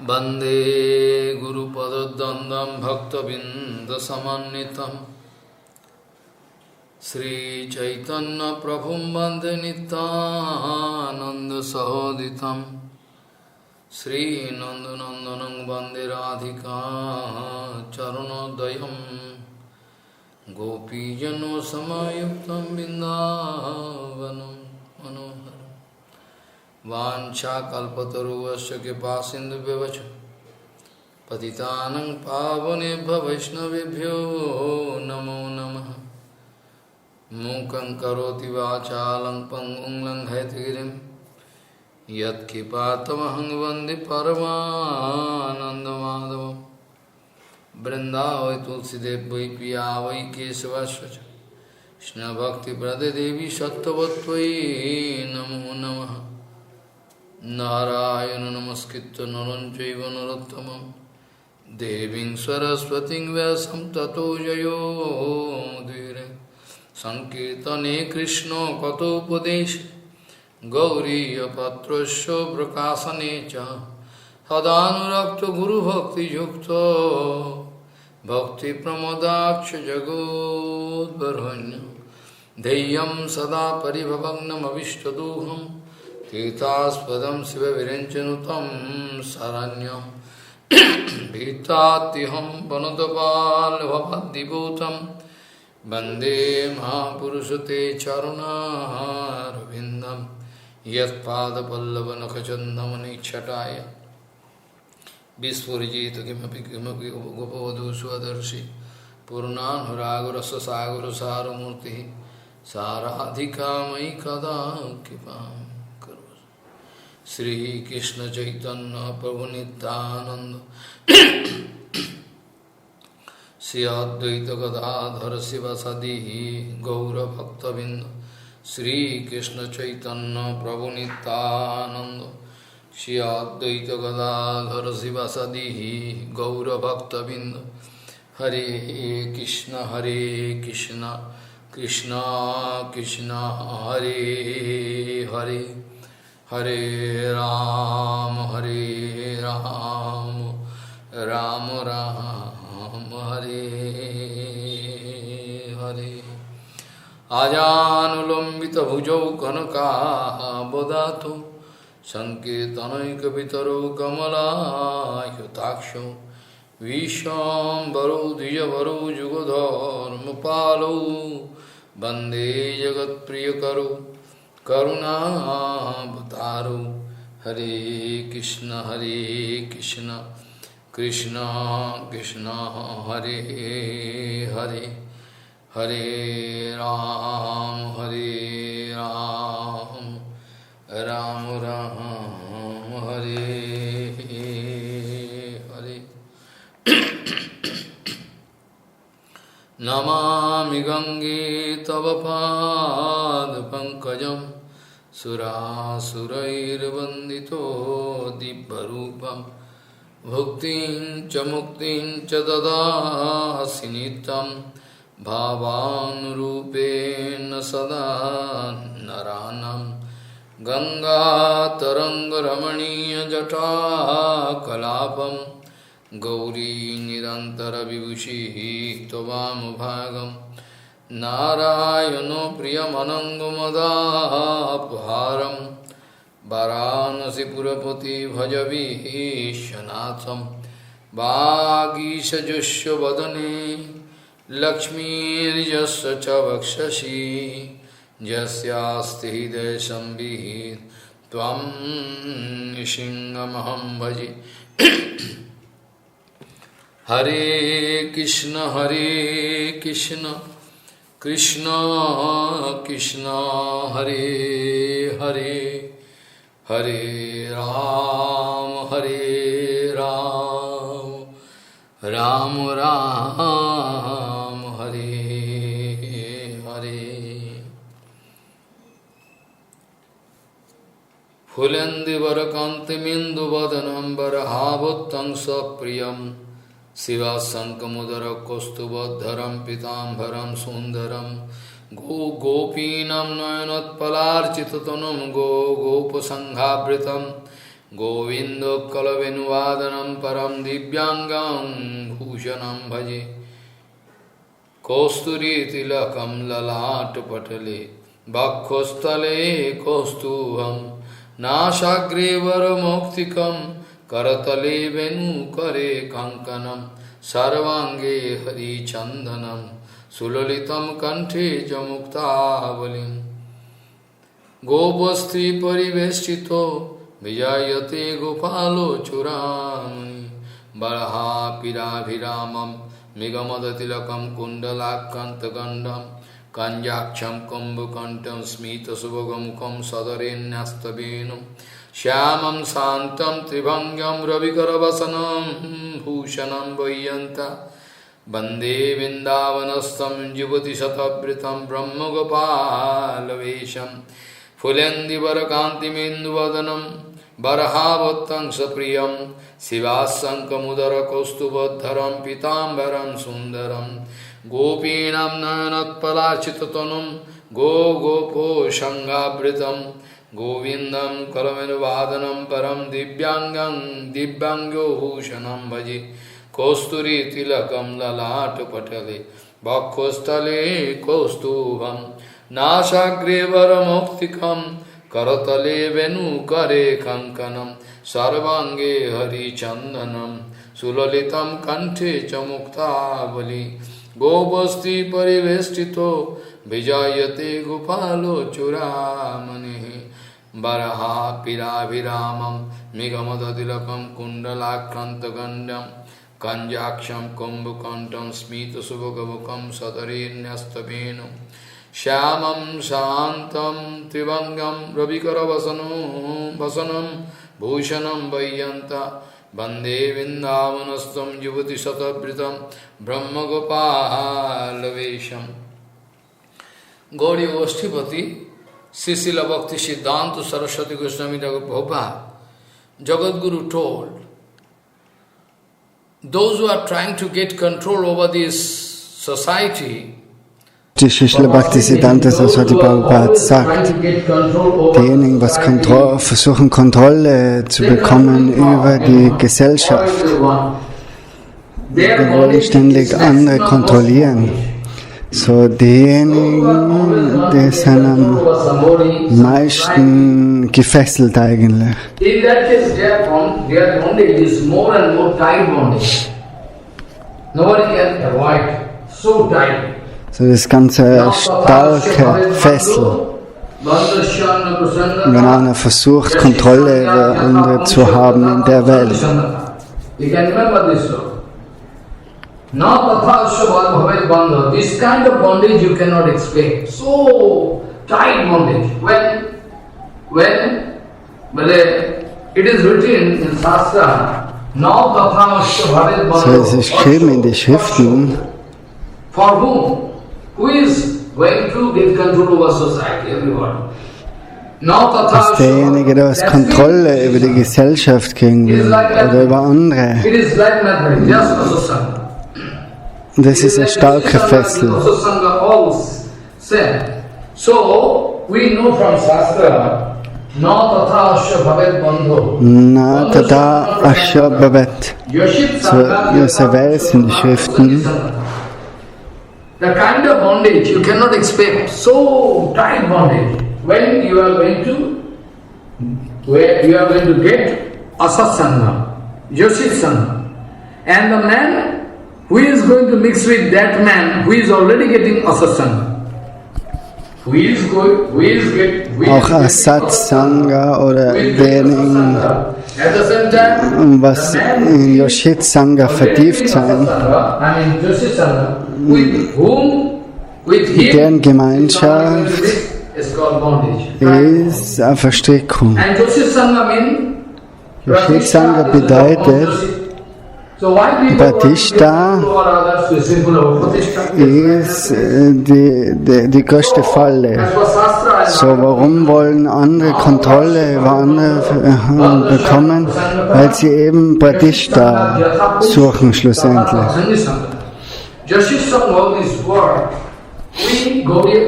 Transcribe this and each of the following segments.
वंदे गुरुपद्वंद्वं भक्तबिंदसमन्वितं श्रीचैतन्यप्रभुं वन्दे नित्यानन्दसहोदितं श्रीनन्दनन्दनं वन्दे राधिका चरणोदयं गोपीजनसमायुक्तं बिन्दावनं मनोहरम् वाञ्छाकल्पतरुश्च कृपासिन्धुभ्यश्च पतितानं पावनेभ्यो वैष्णवेभ्यो नमो नमः। मूकं करोति वाचालं पङ्गुं लङ्घयतिगिरिं यत्कृपातमहं वन्दे परमानन्दमाधवं। वृन्दावै तुलसीदेव वै पिया वै केशवस्य च कृष्णभक्तिप्रददेवी सत्त्ववत्त्वयि नमो नमः। नारायण नमस्कृत्य नरं चैव नरोत्तमं देवीं सरस्वतीं व्यासं ततो जयो मुदीरये। संकीर्तने कृष्ण कथोपदेशे गौरीयपत्रस्य प्रकाशने च सदानुरक्तो गुरुभक्तियुक्तो भक्तिप्रमोदाक्ष जगोद्वरुण्य धैर्यं सदा परिभवग्नमविष्टदोहम् तीर्थास्पदं शिवविरञ्चनुतं शरण्यं भीतात्यहं वनुतपालभवद्दिभूतं वन्दे महापुरुषं ते चरुणारविन्दं यत्पादपल्लवनखचन्दमनिच्छटाय विस्फुरिजित किमपि किमपि गोपवधू स्वदर्शि पूर्णानुरागरससागरसारमूर्तिः साराधिका मयि कदा कृपाम्। श्री कृष्ण चैतन्य प्रभु नित्यानंद श्री अद्वैत गदाधर शिवसदि गौरभक्तबिंद श्री कृष्ण चैतन्य प्रभु नित्यानंद श्री अद्वैत गदाधर शिवसदि गौरभक्तबिंद। हरे कृष्ण कृष्ण कृष्ण हरे हरे हरे राम राम राम हरे हरे। आजानुलंबित भुजौ कनकाबदातो संकीर्तनैकपितरो कमलायुताक्षो विश्वाम्बरो द्विजवरो जुगधर्मपालो वन्दे जगत्प्रियकरो करुणावतारो। हरे कृष्ण कृष्ण कृष्ण हरे हरे हरे राम राम राम हरे हरे। नमामि गंगे तव पादपङ्कजं सुरासुरैर्वन्दितो दिव्यरूपं भुक्तिं च मुक्तिं च ददासि नित्यं भावानुरूपेण सदा नराणां। गङ्गातरङ्गरमणीयजटाकलापं गौरी निरन्तरविभूषिः त्ववामभागं। नारायणो प्रियमनङ्गमदापहारं वाराणसीपुरपति भजवीशनाथं। वागीशजुष्य वदने लक्ष्मीर्यस्य च वक्षसि यस्यास्ति हृदयसंवित् त्वं सिंहमहं भजे। हरे कृष्ण कृष्ण कृष्ण हरे हरे हरे राम राम राम हरे हरे। फुलेन्दुवरकान्तिमिन्दुवदनं वरहावुत्तं सप्रियं शिवाशङ्कमुदरकौस्तुभोद्धरं पीताम्बरं सुन्दरं गोपीनां नयनोत्पलार्चिततनुं गोपसङ्घावृतं Govindo Kalavenuvadanam Param Divyangam Bhushanam Bhaje Kosturi Tilakam Lalat Patale Bhakkostale Kostuvam Nashagrevar Moktikam Karatale Venu Kare Kankanam Sarvange Hari Chandanam Sulalitam Kanthe Jamukta Gopastri Pariveshchito Vijayate Gopalo Churamani Baraha Pirabhiramam Megamadatilakam Kundalakantagandam Kanjaksham Kumbhukantam Smita Subhagamukam Sadarenyastabinam Shyamam Santam Tribhangyam Ravikaravasanam Bhushanam Vayanta Bande Vindavanastam Jivati Satabritam Brahma Gopalavesham Fulendi Varakanti Minduvadanam Barahavattam Sapriyam Sivasankamudara Kostubadharam Pitambaram Sundaram Gopinam Nayanatpalachitatanam Go Gopo Shangabritam Govindam Kalavenuvadanam Param Divyangam Divyangyo Bhushanam Bhaji Kosturi Tilakam Lalat Patale Bhakkostale Kostubham Nashagrevar Moktikam Karatale Venu Kare Kankanam Sarvange Hari Chandanam Sulalitam Kanthe Chamukta Bali Gopasti Parivestito Vijayate Gopalo Churamani Baraha Pirabhiramam Megamadadilakam Kundalakantagandam Kanjaksham Kumbhukantam Smita Subhagavukam Sadarenyastabinam Shyamam Santam Tribhangam Ravikaravasanam Bhushanam Vayanta Bande Vindavanastam Jivati Satabritam Brahma Gopalavesham. Gauriya Vashtipati Srila Bhakti Siddhanta Saraswati Goswami Prabhupada Jagadguru told, those who are trying to get control over this society, die Srila Bhaktisiddhanta Saraswati Prabhupada sagt, diejenigen, was versuchen Kontrolle zu bekommen über die Gesellschaft, die wollen ständig andere kontrollieren. So diejenigen, die sind am meisten gefesselt eigentlich. So das ganze starke Fessel. Wenn einer versucht, Kontrolle über andere zu haben in der Welt. This kind of bondage you cannot expect. So tight bondage. When it is written in Shastra, so es ist geschrieben in den Schriften, for whom? Who is going to get control over society? Everyone. Dass derjenige, der was Kontrolle über die Gesellschaft kriegen will oder über andere. Das ist ein starker Fessel. Na tada asya bhavet. So ist erweist in den Schriften. The kind of bondage you cannot expect, so tight bondage. When you are going to get asatsanga, yoshit sangha, and the man who is going to mix with that man who is already getting asatsanga, auch Asatsanga oder diejenigen, was in Yoshit Sangha vertieft sein, deren Gemeinschaft ist eine Verstrickung. Yoshit Sangha bedeutet, Pratishta ist die größte Falle. So, warum wollen andere Kontrolle über andere bekommen? Weil sie eben Pratishta suchen schlussendlich.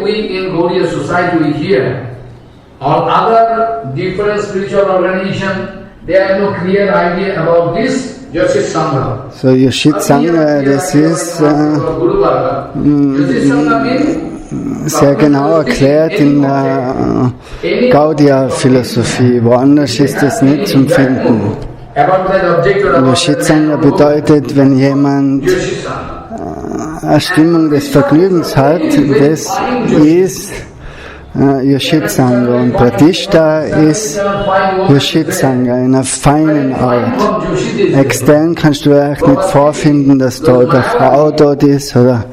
We in Gaudiya society we hear all other different spiritual organizations they have no clear idea about this Yoshit Sangha. So Yoshit Sangha, das ist sehr genau erklärt in der Gaudiya-Philosophie. Woanders ist es nicht zum Finden. Yoshit Sangha bedeutet, wenn jemand eine Stimmung des Vergnügens hat, das ist Yoshit Sangha, und Pratishta ist Yoshit Sangha in einer feinen Art. Extern kannst du echt nicht vorfinden, dass dort eine Frau dort ist, oder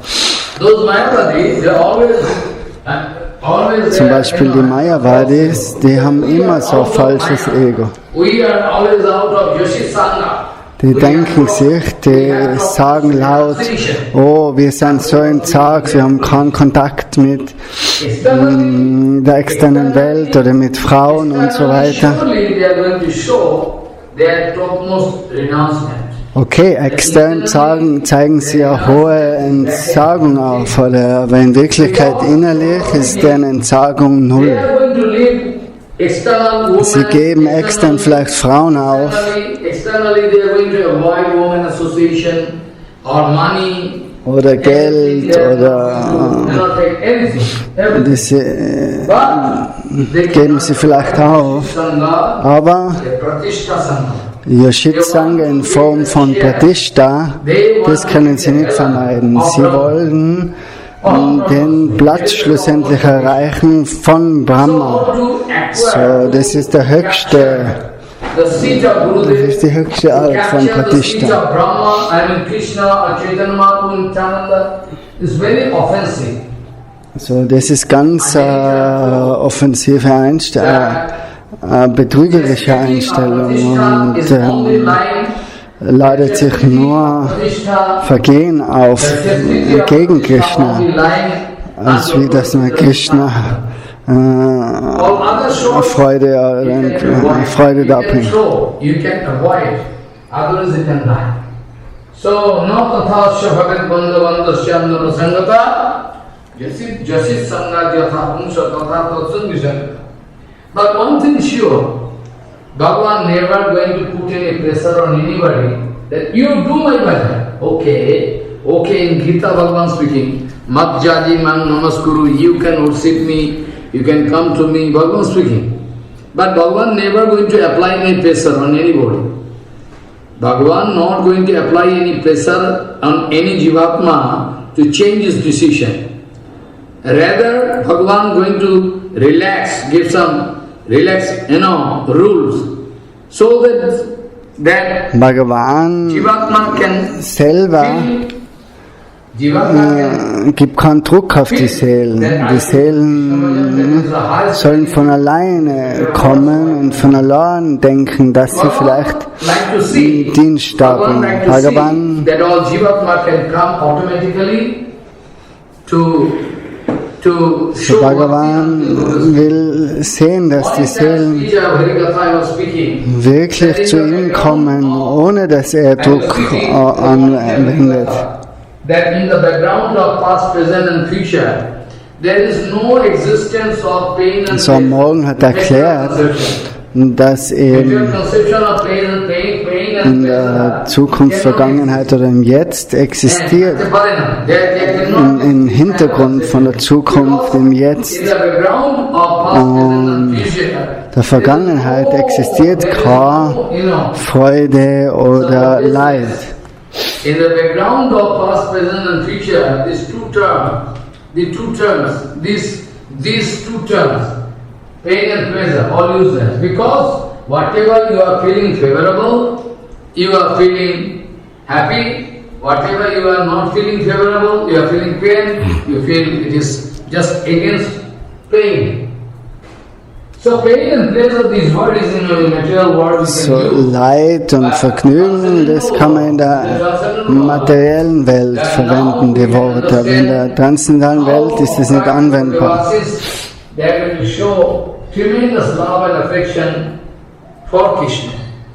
zum Beispiel die Mayavadis, die haben immer so ein falsches Ego. Die denken sich, die sagen laut, oh, wir sind so im Zag, wir haben keinen Kontakt mit der externen Welt oder mit Frauen und so weiter. Okay, extern zeigen sie eine hohe Entsagung auf, aber in Wirklichkeit innerlich ist deren Entsagung null. Sie geben extern vielleicht Frauen auf. Oder Geld oder das geben sie vielleicht auf. Aber Yoshit Sangha in Form von Pratishta, das können sie nicht vermeiden. Sie wollen den Platz schlussendlich erreichen von Brahma. So, das ist die höchste Art von Pratishta. So, das ist ganz offensive Einstellung, betrügerische Einstellung, und ladet sich nur Vergehen auf gegen Krishna, als wie das mit Krishna Freude darbringt. But one thing sure, Bhagavan never going to put any pressure on anybody that you do my bhajan. Okay, in Gita Bhagavan speaking, Mat jaji mang namaskuru, you can worship me, you can come to me, Bhagavan speaking. But Bhagavan never going to apply any pressure on anybody. Bhagavan not going to apply any pressure on any jivatma to change his decision. Rather, Bhagavan going to relax, give some rules, so that Bhagavan selber gibt keinen Druck auf die Seelen. Die Seelen sollen von alleine kommen und von allein denken, dass sie vielleicht Dienst starten. Bhagavan Bhagavan will sehen, dass die Seelen wirklich zu ihm kommen, ohne dass er Druck anwendet. So am Morgen hat er erklärt, dass eben in der Zukunft, Vergangenheit oder im Jetzt existiert, im Hintergrund von der Zukunft, im Jetzt und der Vergangenheit existiert keine Freude oder Leid. In the background of past, present and future, these two terms, pain and pleasure, all useless. Because whatever you are feeling favorable, you are feeling happy. Whatever you are not feeling favorable, you are feeling pain, you feel it is just against pain. So pain and pleasure, these words in the material world. So Leid und Vergnügen, das kann man in der materiellen Welt verwenden, die Worte. Aber in der transzendentalen Welt ist es nicht anwendbar. That will show tremendous love and affection for Krishna.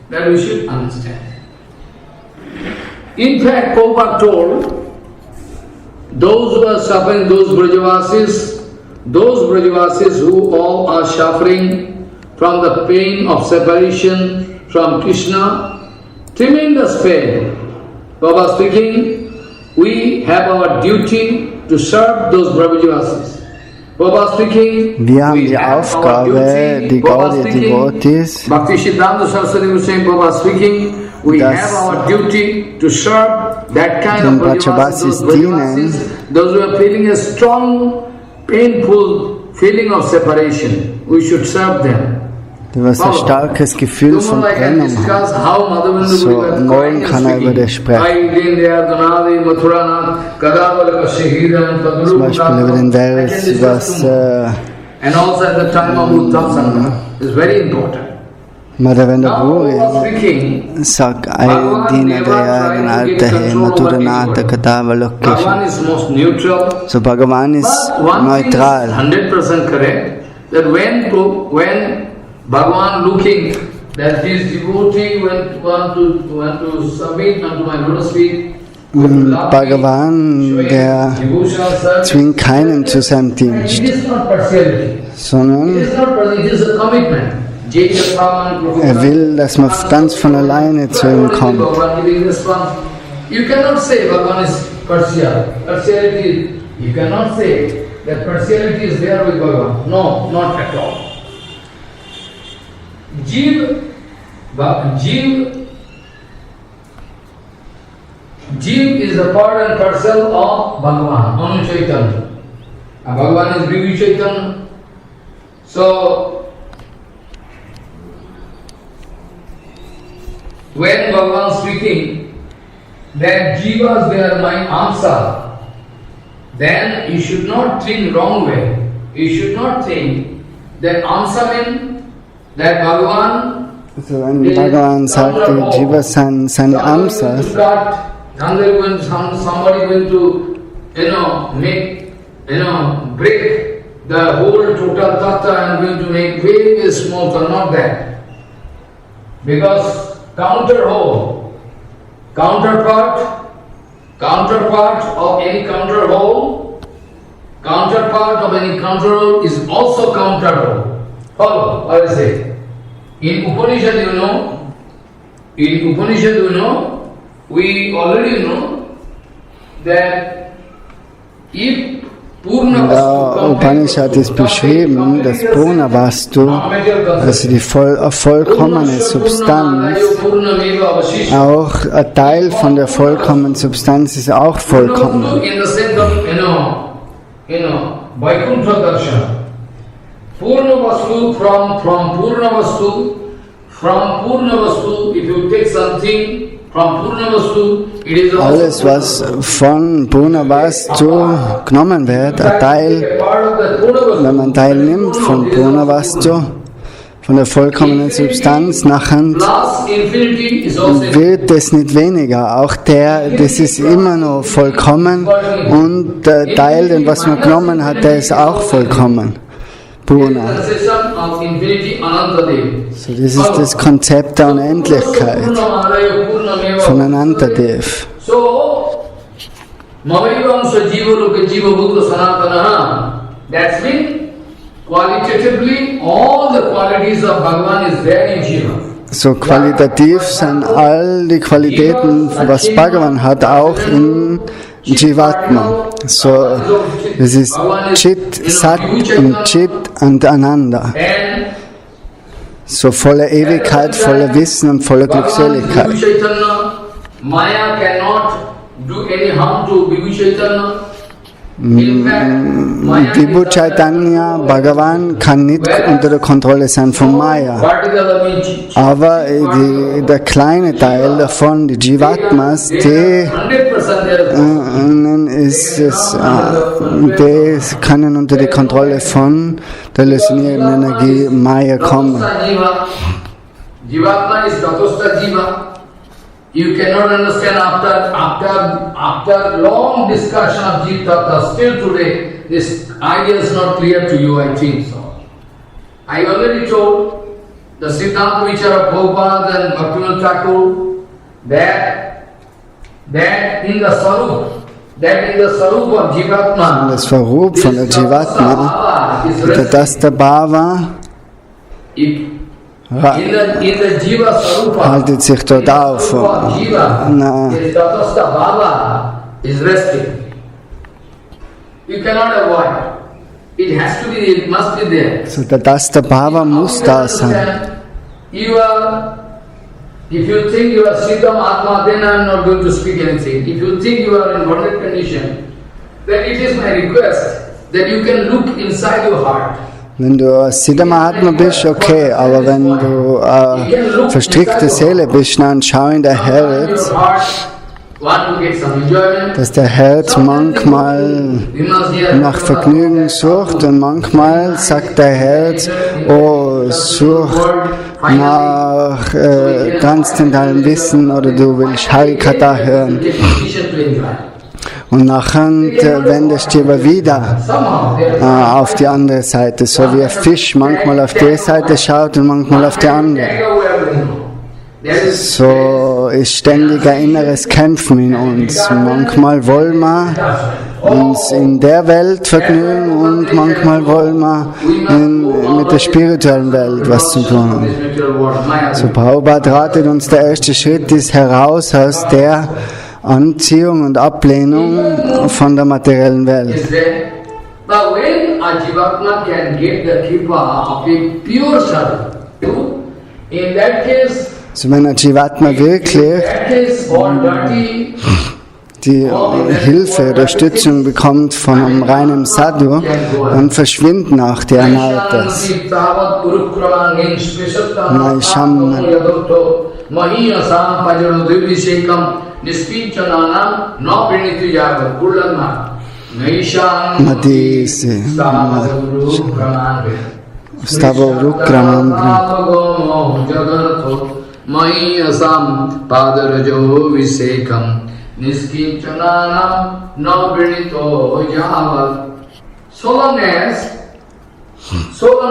That we should understand. In fact, Prabhupada told, those who are suffering, those Brajavasis who all are suffering from the pain of separation from Krishna, tremendous pain. Baba speaking, we have our duty to serve those Brahmajivasis. Baba speaking, Wir haben we die have our Aufgabe, duty. die Baba Gaudiya speaking, Devotees, Bhakti Siddhanta Saraswati Goswami Baba speaking, we Das- have our duty to serve that kind den of Brahmajivasis, Brahmavasis dienen, those who are feeling a strong, painful feeling of separation. We should serve them. die was ein starkes Gefühl von Tomorrow I can Trennung discuss haben. how Madhavendra So, Puri was morgen crying and kann er über speaking. das sprechen. I did there, Donadi, Mathuranath, Kadavala Shahidan, Zum Beispiel über den Vers, was and also at the time of Uddhav Sangha is very important. Madhavendra Now, Puri who was speaking, sagt, ein Diener der Herren, alter Herr, Madhuranatha, Kadava, Bhagavan Lokesha. is most neutral. So Bhagavan ist But one thing is neutral. 100% correct, that when Bhagavan looking that this devotee want to submit unto my lotus feet, Bhagavan, der zwingt keinen zu seinem Dienst, it is not partiality. It sondern is not partiality, it is a commitment. er will, dass man ganz von alleine zu ihm kommt. You cannot say Bhagavan is partial. Partiality, you cannot say that partiality is there with Bhagavan. No, not at all. Jeev is a part and parcel of Bhagavan, Anu Chaitanya. And Bhagavan is Bhikkhu Chaitanya. So, when Bhagavan speaking, that jivas they are my answer, then you should not think wrong way. You should not think that answer means that Bhagavan Also wenn Bhagavan sagt, die Jivas sind seine Amsas, somebody going to, make, break the whole total tattva and going to make very, very small, or not that. Because counterpart of any counter whole is also counter whole. Follow what I say. In Upanishad, we already know that if in der Upanishad ist beschrieben, dass Purnavastu, also die vollkommene Substanz, auch ein Teil von der vollkommenen Substanz ist auch vollkommen. In the sense of, Vaikuntha Darshan. Purnavastu from Purnavastu, if you take something from Purnavastu, it is also Alles, was von Purnavastu genommen wird, ein Teil, wenn man Teil nimmt von Purnavastu, von der vollkommenen Substanz, nachher plus infinity is also wird es nicht weniger. Auch das ist immer noch vollkommen und der Teil, den was man genommen hat, der ist auch vollkommen. Purna. the system of infinity Anantadev. So, das ist das Konzept der Unendlichkeit von Anantadev. So, Mavaivamsa Jiva Loka Jiva Bhuta Sanatana. That's mean qualitatively all the qualities of Bhagavan is there in Jiva. So qualitativ sind all die Qualitäten, was Bhagavan hat, auch in Jivatma. So, das ist Chit, Sat und Chit und Ananda. And So voller Ewigkeit, voller Wissen und voller Bhagavan is Glückseligkeit. Bhikkhu Chaitanya. Maya cannot do any harm to Bhikkhu Chaitanya. In fact, Maya Vibhu is Chaitanya, Bhagavan kann nicht unter der Kontrolle sein von Maya. particular means Aber der kleine Teil davon, die Jivatmas, die 100% there is ist es, die können unter die Kontrolle von der lösenden Energie Maya kommen. Tatastha Jiva. Jivatma is Tatastha Jiva. You cannot understand after long discussion of Jiva Tattva, still today this idea is not clear to you, I think so. I already told the Siddhanta Vichara of Prabhupada and Bhaktivinoda Thakur that in the Sarup of Jivatma, Das Verruf von der Jivatma, Bhava is der Tatastha Bhava, if the Jiva Sarupa, haltet sich dort auf. Jiva, is Tatastha Bhava is resting. You cannot avoid. It has to be, it must be there. So der Tatastha Bhava muss da sein. You are, if you think you are Siddham Atma, then I am not going to speak anything. If you think you are in bonded condition, then it is my request that you can look inside your heart. Wenn du Siddha-Mahatma bist, okay, aber wenn du verstrickte Seele bist, dann schau in der Herz, dass der Herz manchmal nach Vergnügen sucht und manchmal sagt der Herz, oh, such nach transzendentalen Wissen oder du willst Harikatha hören. Und nachher wendest du aber wieder auf die andere Seite, so wie ein Fisch manchmal auf die Seite schaut und manchmal auf die andere. So ist ständig ein inneres Kämpfen in uns. Manchmal wollen wir uns in der Welt vergnügen und manchmal wollen wir mit der spirituellen Welt was zu tun. So Prabhupada ratet uns, der erste Schritt ist heraus aus der Anziehung und Ablehnung von der materiellen Welt. But when a Jivatma can get the kripa of a pure sadhu, in that case, also wenn ein Jivatma wirklich die Hilfe, Unterstützung bekommt von einem reinen Sadhu, dann verschwinden auch die Anarthas. Madisi Stavavukramam Mahiyasam Padarajo Visekam Niskinchananam Nabrinito Javat. So long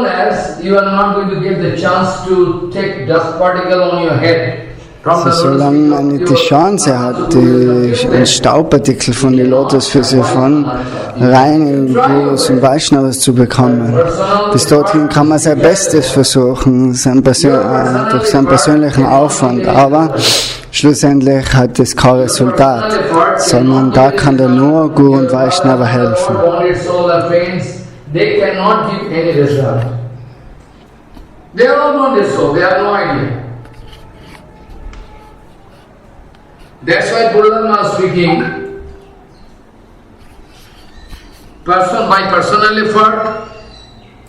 as you are not going to get the chance to take dust particle on your head. Solange man nicht die Chance hat, die Staubpartikel von den Lotusfüßen von reinen Gurus und Vaishnavas zu bekommen. Bis dorthin kann man sein Bestes versuchen, durch seinen persönlichen Aufwand, aber schlussendlich hat es kein Resultat, sondern da kann der nur Guru und Vaishnava helfen. They are all bonded soul, they have no idea. That's why Buddha is speaking, by personal effort,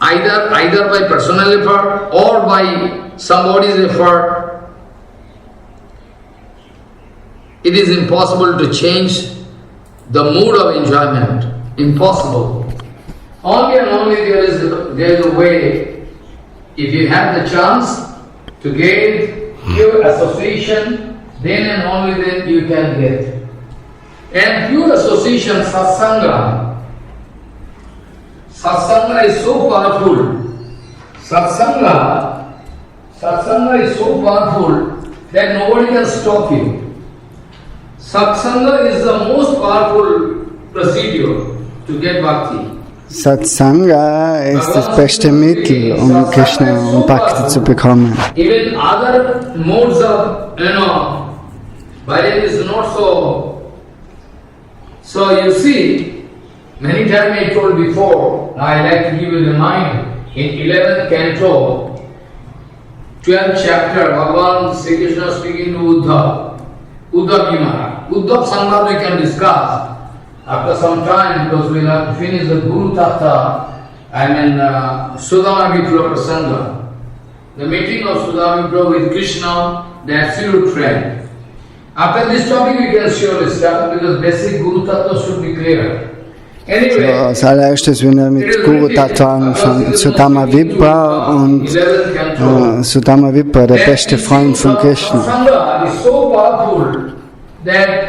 either by personal effort or by somebody's effort, it is impossible to change the mood of enjoyment. Impossible. Only and only there is a way. If you have the chance to get pure association, then and only then you can get. And pure association, satsanga. Satsanga is so powerful. Satsanga is so powerful that nobody can stop you. Satsanga is the most powerful procedure to get bhakti. Satsanga ist das beste Mittel, um Krishna und Bhakti zu bekommen. Even other modes of, but it is not so. So you see, many times I told before, I like to give you the mind, in 11th canto, 12th chapter, Bhagavan Sri Krishna speaking to Uddhav Maharaj. Uddhav Sangha we can discuss after some time, because we will have to finish the Guru Tattva, Sudama Vipra Prasanga. The meeting of Sudama Vipra with Krishna, the absolute friend. After this topic we can surely start, because basic Guru Tattva should be clear. Anyway, als allererstes will er mit Guru Tattva anfangen, Sudama Vipra und Sudama Vipra, der beste Freund von Krishna.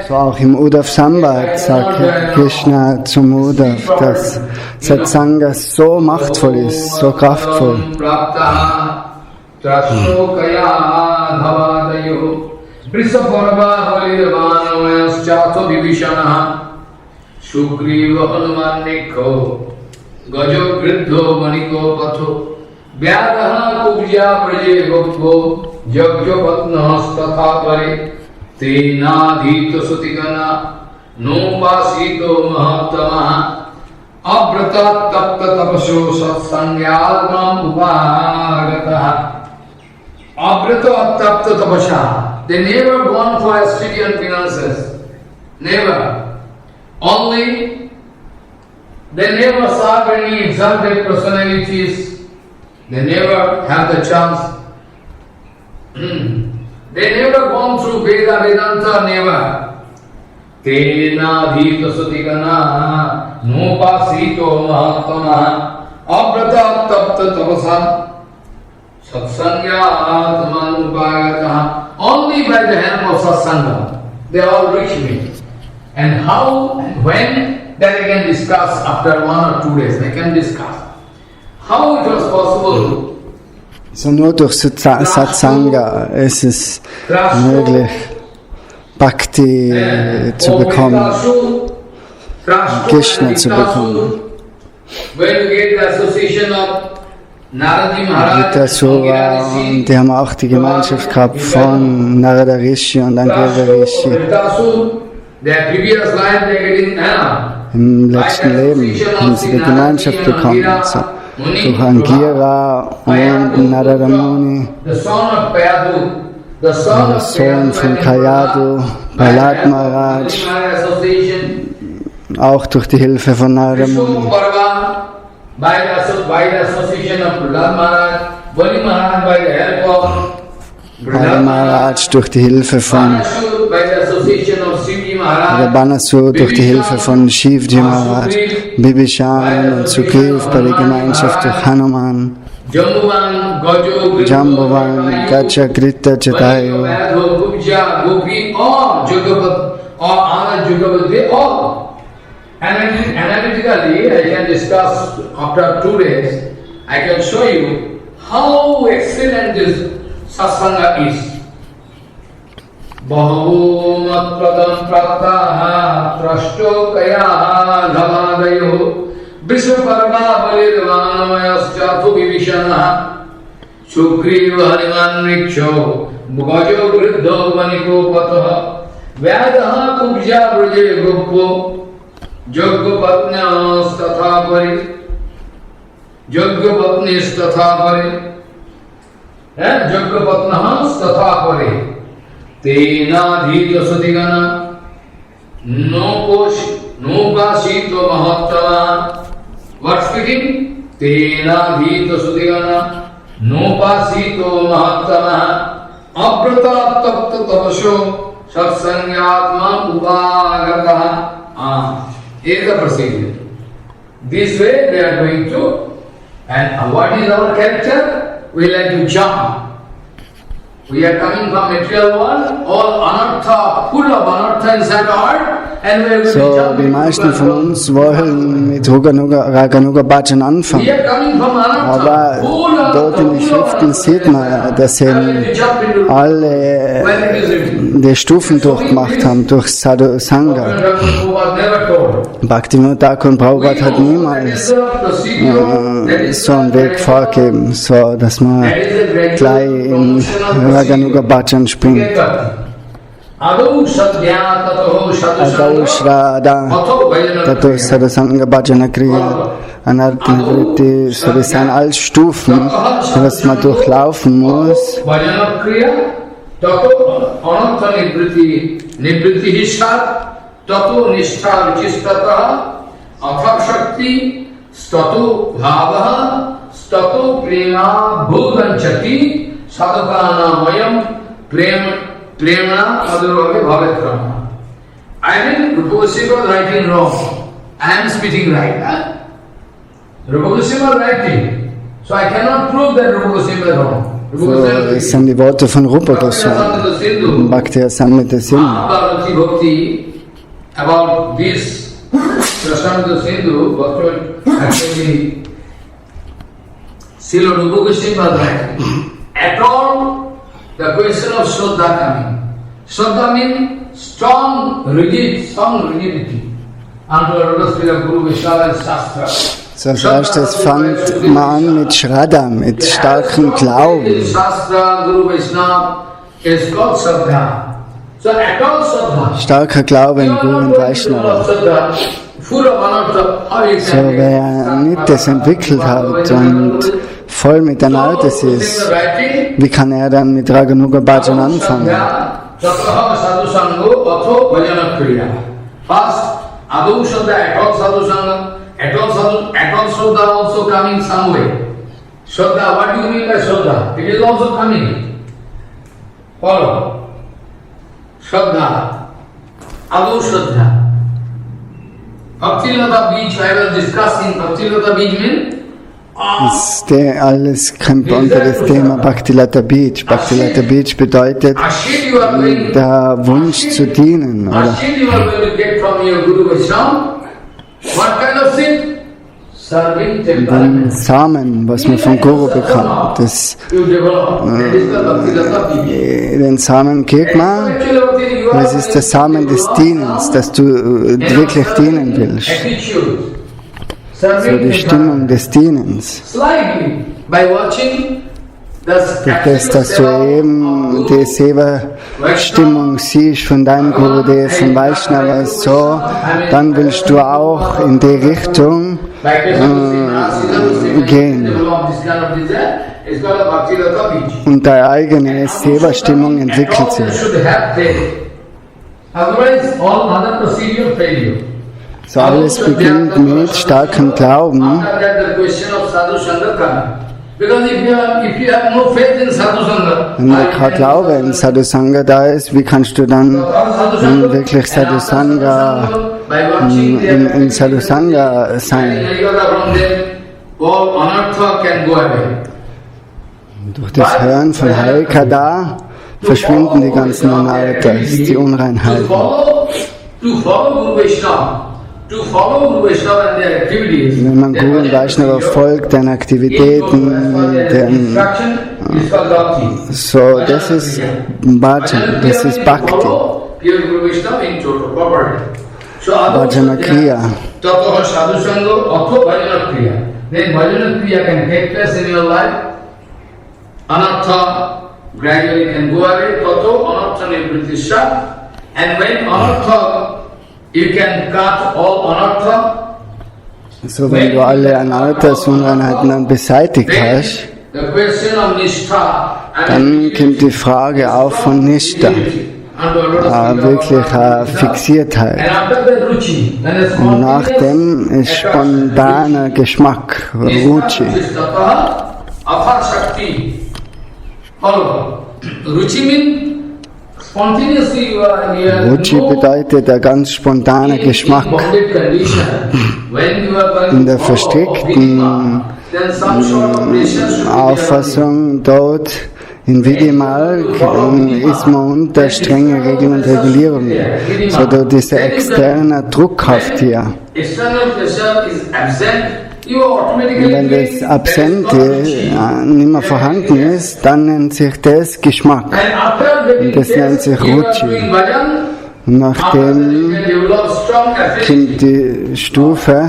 So auch im Uddhav Sambad sagt Krishna zum Uddhav, dass Satsanga so machtvoll ist, so kraftvoll. Vyadaha kubja praje goppo yajya patnastatha pare tenadhita sutikana nopasito mahattama abrata tapta tapasho satsangyadmam upagataha. Abrata tapta tapasha. They never gone for Australian finances. Never. Only they never saw any exalted personalities. They never have the chance. They never gone through Veda, Vedanta, never. Tena dhita sutikana nopasito mahattama abrata tapta tapasa satsangya atmanupagataha. Only by the help of satsanga they all reach me. And how and when, that I can discuss after 1 or 2 days. I can discuss. How it was possible. So nur durch Satsanga ist es möglich, Bhakti zu bekommen, Krishna zu bekommen. Vitasura, und die haben auch die Gemeinschaft gehabt von Narada Rishi und Angela Rishi. Im letzten Leben haben sie die Gemeinschaft bekommen. So, durch Angira und Narada Muni, der Sohn von Kayadu, Prahlad Maharaj, auch durch die Hilfe von Narada Muni. By the association of Prahlad Maharaj, Bali Maharaj by the help of Prahlad Maharaj durch die Hilfe von Rabanasur, durch die Hilfe von Shivji Maharaj, Bibhishan und Sugriv bei der Gemeinschaft durch Hanuman, Jambavan, Gaja, Grita, Jatayu. Analytically, I can discuss after 2 days, I can show you how excellent this satsanga is. Bahu mat pradam prataha trashto kaya dhamadayo Vishwaparma balirvanamayas chathu vivishanaha Sugriva hariman riksho Gajo vriddho vaniko pataha Vyadaha kubja braje goppo Jagga patnyas tatha pari Jagga patnis tatha pari Jagga patnahas tatha pari Tena dhita sutigana Nopasito mahattama. What speaking? Tena dhita sutigana Nopasito mahattama Abrata tapta tapasho Satsangyatma upagataha. Here is the procedure. This way they are going to, and what is our character? We like to jump. We are coming from material world, all anartha, full of anartha inside our heart, and we are going to jump. Die meisten von uns wollen mit Raganuga Bhajan anfangen. Aber dort in den Schriften sieht man, dass sie alle die Stufen durchgemacht haben durch Sadhu Sangha. Bhaktivinoda Thakur Prabhupada hat niemals so einen Weg vorgegeben, so dass man gleich in Raganuga Bhajan springt. Adau Shraddha Tato Sadhasanga Bhajana Kriya Anartha Vritti, so das sind alles Stufen, was man durchlaufen muss. Tato nishtha vichistata athak shakti stato bhavaha stato prema bhudanchati sadhukana mayam prema madhurave bhavetrama. I mean, Rupa Goswami was writing wrong. I am speaking right. Rupa Goswami was writing. So I cannot prove that Rupa Goswami was wrong. Das sind die Worte von Rupa Goswami. Bhakti Rasamrita Sindhu. About this, Rasamrita Sindhu, actually, Srila Rupa Goswami was writing. At all, the question of Shraddha coming. Shraddha means strong rigidity unto the Lord's Guru Vishal and Shastra. So als erstes fängt man an mit Shraddha, mit starkem Glauben. Shastra, Guru Vaishnava is called Shraddha. So at all Shraddha. Starker Glaube in Guru und Vaishnava. Full of anartha, how you So can wer nicht das entwickelt hat und voll mit Anarthas ist, wie kann er dann mit Raganuga Bhajan anfangen? Tataha sadhu sango atho bhajana kriya. First, Adu Shraddha, at all sadhu sangha, at all Shraddha also coming some way. Shraddha, what do you mean by Shraddha? It is also coming. Follow. Shraddha, Adu Shraddha. Bhaktilata Beach, I was discussing, Bhaktilata Beach means Alles kommt unter das Thema Bhaktilata Beach. Bhaktilata Beach bedeutet der Wunsch zu dienen, oder? Ashir you are going to get from your Guru Vaishnava. What kind of seed? Serving Den temperament. Samen, was man vom Guru bekommt. You develop. That is the Bhaktilata Beach. Den Samen kriegt man. Actually, Bhakti, you are Das ist der Samen des Dienens, dass du wirklich dienen willst. attitude. So Serving die Stimmung des Dienens. Slightly by watching the Durch das, dass du eben die Seva-Stimmung siehst von deinem Gurudev, von Vaishnava, so, dann willst du auch in die Richtung gehen und deine eigene Seva-Stimmung entwickelt sich. Otherwise, all other procedure failure. So alles beginnt mit starkem Glauben. After that, the question of sadhu sangha comes. Because if you have no faith in sadhu sangha, Wenn da kein Glaube in Sadhusanga da ist, wie kannst du dann wirklich Sadhusanga in Sadhusanga sein? all anartha can go away. Durch das Hören von Harikatha verschwinden die ganzen Anarthas, die Unreinheiten. To follow Guru Vaishnava, and their activities, Wenn man Guru und Vaishnava folgt, den Aktivitäten, den, so das ist Bhajan, das ist Bhakti, Bhajana Kriya. Tataha sadhu sangha atho bhajana kriya. Then bhajana kriya can take place in your life. Anartha gradually can go away. Tato anartha nivritisha. And when anartha, you can cut all anartha. So wenn du alle Anarthas, Unreinheiten dann beseitigt hast, The question of nishtha. dann kommt die Frage auf von Nishtha, wirklich Fixiertheit. And after that ruchi. Und nach dem ist spontaner Geschmack, Ruchi. Apar Shakti. Follow. Ruchi means spontaneously you are Ruchi bedeutet der ganz spontane Geschmack. In der verstrickten Auffassung dort in Vidimark ist man unter strenge Regeln und Regulierungen. So da dieser externe Druck auf dir. Und wenn das Absente nicht mehr vorhanden ist, dann nennt sich das Geschmack. Und das nennt sich Ruchi. Und nachdem kommt die Stufe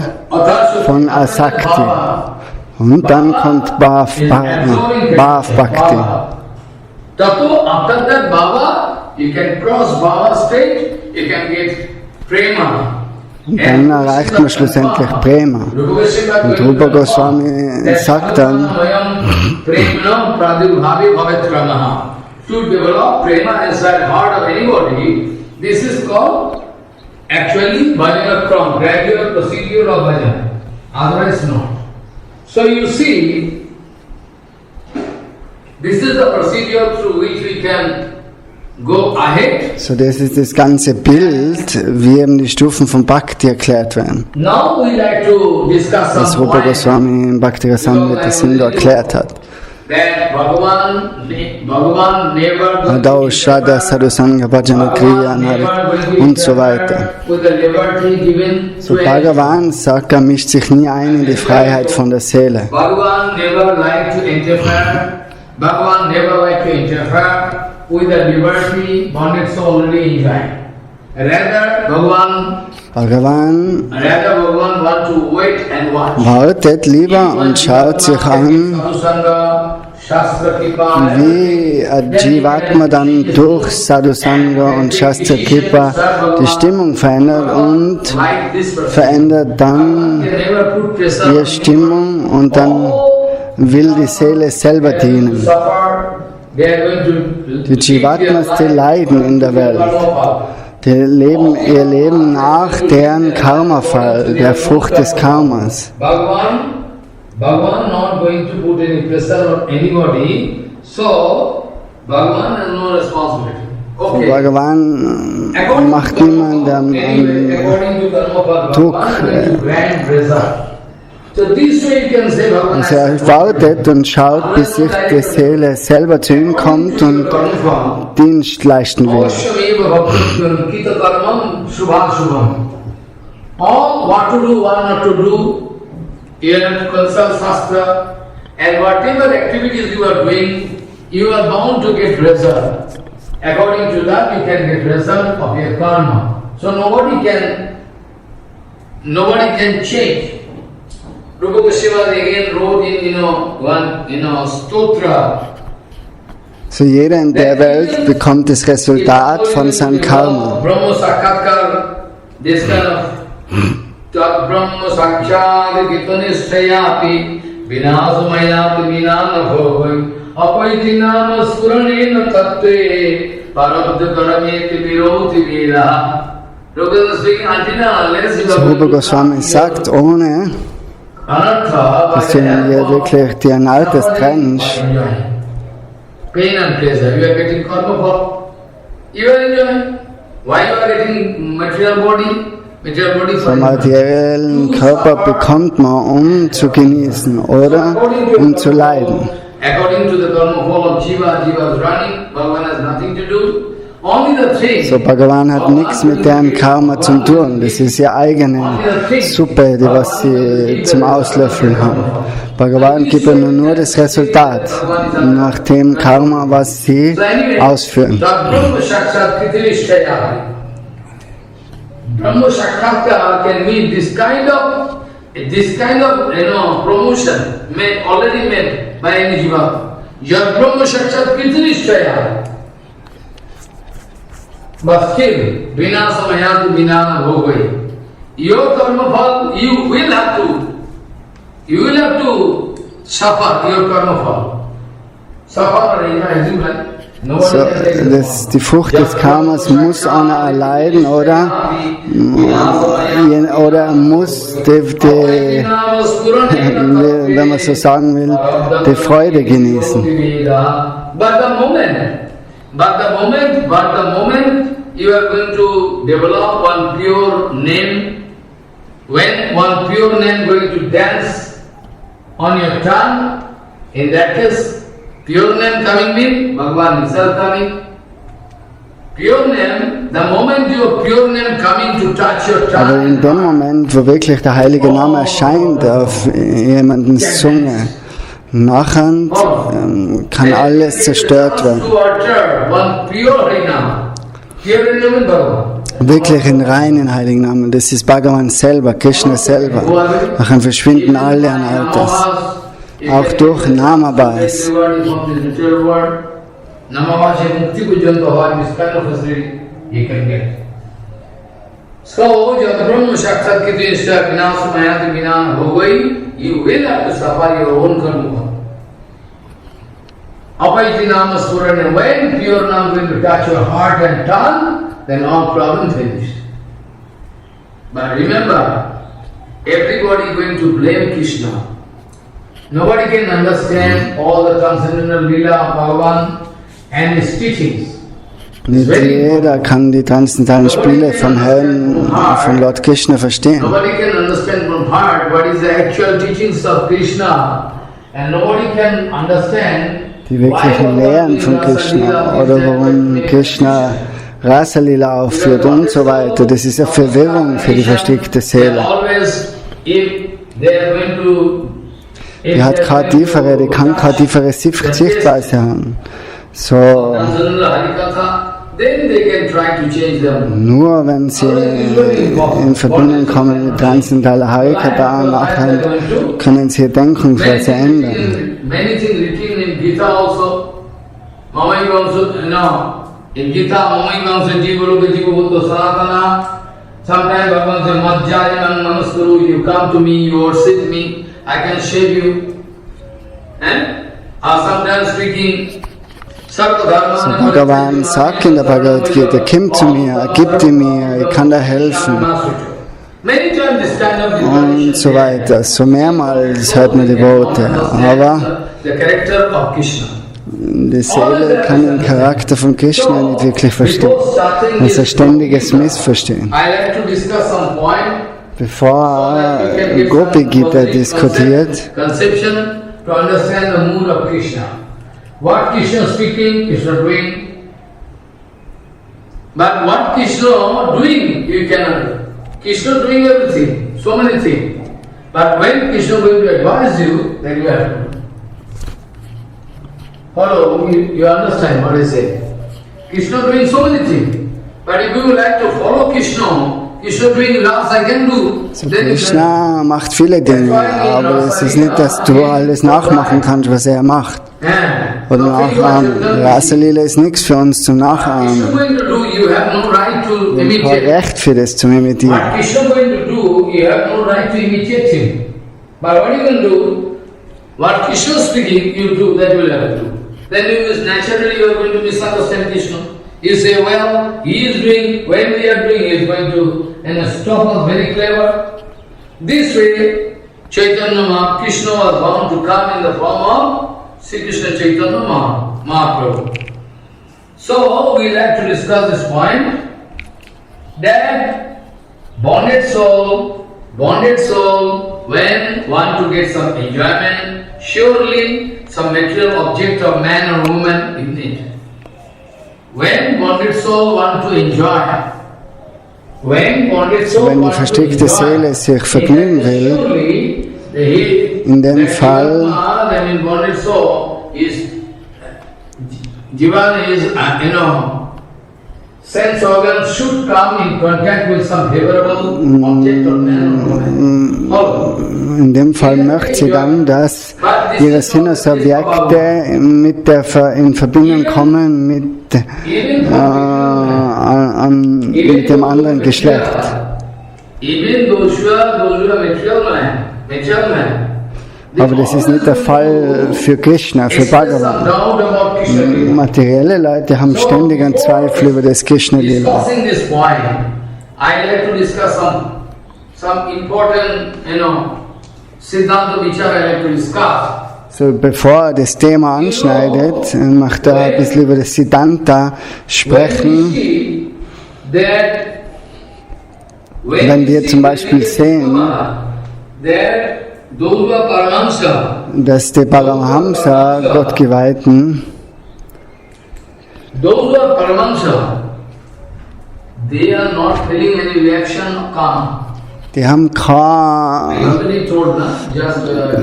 von Asakti. Und dann kommt Bhav Bhakti. Tato, after that Bhava, you can cross Bhava state, you can get Prema. Und dann erreicht man schlussendlich Prema. Und Rupa Goswami sagt dann, to develop Prema inside heart of anybody, this is called actually Bhajana Kram, gradual procedure of Bhajana. Otherwise not. So you see, this is the procedure through which we can go ahead. so das ist das ganze Bild, wie eben die Stufen von Bhakti erklärt werden. Now we like to discuss Was some Rupa points Goswami in Bhakti Rasamrita Sindhu erklärt hat. that Bhagavan never Adau, Shraddha, Sadhusanga, Bhajana Kriya, und so weiter. with the liberty given So to a Bhagavan sagt, er mischt sich nie ein in die Freiheit von der Seele. Bhagavan never like to interfere. Bhagavan never like to interfere with the liberty bonded soul already enjoying. Rather Bhagavan Bhagavan want to wait and watch. wartet lieber und schaut sich an, Sadhusanga, Shastra Kripa, wie Jivatma dann durch Sadhusanga und Shastra Kripa die Stimmung verändert und like this person. verändert dann They never put pressure ihre on Stimmung und dann will die Seele selber dienen. suffer. They are going to Die Jivatmas, die leiden in der Welt. Die leben ihr Leben nach deren Karmafall, der Frucht des Karmas. Bhagavan not going to put any pressure on anybody, so Bhagavan has no responsibility. Okay. Bhagavan macht niemandem According to Dharma Druck. Bhagavan, grand result. So this way you can say Bhagavan Also er wartet und schaut, bis sich die Seele selber zu ihm kommt und Dienst leisten will. All what to do, what not to do, you have to consult Shastra, and whatever activities you are doing, you are bound to get result. According to that, you can get result of your karma. So nobody can change. Rupa Goswami again wrote in one stotra. So jeder in der Welt bekommt das Resultat von seinem Karma. Brahma Sakatkar, this kind of Brahma Sakshat Kitanistayapi Vinasumayati Vinana Bhogoi Apaiti Nama Spuranena Tattve Parabdha Parameti Viroti Vira. Rupa speaking unless you So Rupa Goswami sagt, ohne dass du hier wirklich die Anarthas trennst, pain and pleasure, you are getting karma for. You are enjoying. Why you are getting material body? Material body for vom materiellen Körper bekommt man, um zu genießen oder um zu leiden. According to the karma fall of Jiva, Jiva is running, Bhagavan has nothing to do. Only the thing. So Bhagavan hat nichts mit deren Karma zu tun. Das ist ihre eigene Suppe, die was sie zum Auslöffeln haben. Bhagavan gibt ihnen nur das Resultat nach dem Karma, was sie ausführen. Brahma Sakshatkar can mean this kind of promotion already made by any jiva. Your Brahma Sakshat Kirtanishthaya. But still, Vinasa Mayatu Vinana Bhogoi. Your karma fall, you will have to suffer your karma fall. Suffer, no one So, can take die Frucht des Karmas muss einer erleiden oder muss wenn man so sagen will, die Freude genießen. But the moment you are going to develop one pure name, when one pure name going to dance on your tongue, in that case, pure name coming means Bhagavan himself coming. Pure name, the moment your pure name coming to touch your tongue. Aber in dem Moment, wo wirklich der heilige Name erscheint auf jemandens Zunge, nachher kann alles zerstört werden. Wirklich in reinen heiligen Namen, das ist Bhagavan selber, Krishna selber. Nachher verschwinden alle Anarthas, auch durch Namabhas. So, Brahma Sakshat Kirtanishthaya Vinasumayati Vinana Bhogoi, you will have to suffer your own karma. Apaiti Nama Surana, when pure Nam going to touch your heart and tongue, then all problem finished. But remember, everybody is going to blame Krishna. Nobody can understand all the transcendental Leela of Bhagavan and his teachings. Nicht jeder kann die transzendentalen Spiele vom Herrn, von Lord Krishna verstehen. Nobody can understand from heart what is the actual teachings of Krishna, and nobody can understand Die wirklichen Lehren von Krishna oder warum Krishna Rasalila aufführt und so weiter. Das ist eine Verwirrung für die verstrickte Seele. Die hat keine tiefere, die kann keine tiefere Sichtweise haben. So then they can try to change them. Nur wenn sie in Verbindung kommen mit Transzendental Harikata, nachher können sie ihr Denkungsweise ändern. Many things written in Gita also. Mamayivansu, in Gita, Mamayivansu Jivaloka Jivabhuta Sanatana. Sometimes Bhagavan says, Madhyayanam Namaskuru, you come to me, you worship me, I can shave you. Or sometimes speaking, So Bhagavan sagt in der Bhagavad Gita, komm zu mir, gib dir mir, ich kann dir helfen. Und so weiter. So mehrmals hört man die Worte. Aber die Seele kann den Charakter von Krishna nicht wirklich verstehen. Das ist ein ständiges Missverstehen. Bevor Gopi Gita diskutiert, what Krishna speaking, Krishna doing. But what Krishna doing, you cannot do. Krishna doing everything, so many things. But when Krishna going to advise you, then you have to do. Hello, you understand what I say? Krishna doing so many things. But if you would like to follow Krishna, Krishna doing last I can do. so Krishna macht viele Dinge, aber es ist nicht, dass du alles nachmachen kannst, was er macht. Oder nachahmen. Rasalila ist nichts für uns zum Nachahmen. Wir haben kein Recht für das zu imitieren. What Krishna speaking, you do, that will have to do. Then naturally you are going to misunderstand Krishna. You say, well, he is doing, when we are doing, he is going to stop us very clever. This way, Chaitanya Krishna was bound to come in the form of Sri Krishna Chaitanya Mahaprabhu. So, we like to discuss this point, that bonded soul, when want to get some enjoyment, surely some material object of man or woman in it. When bonded soul want to enjoy, when die verstrickte Seele sich vergnügen will, in dem Fall sense organs should come in contact with some favorable object or man or woman. In dem Fall möchte sie dann, dass ihre Sinnesobjekte in Verbindung kommen mit dem anderen Geschlecht. Aber das ist nicht der Fall für Krishna, für Bhagavan. Materielle Leute haben ständig einen Zweifel über das Krishna-Lila. So, bevor er das Thema anschneidet, möchte er ein bisschen über das Siddhanta sprechen. Wenn wir zum Beispiel sehen, dass die Paramahamsa, Gottgeweihten, die haben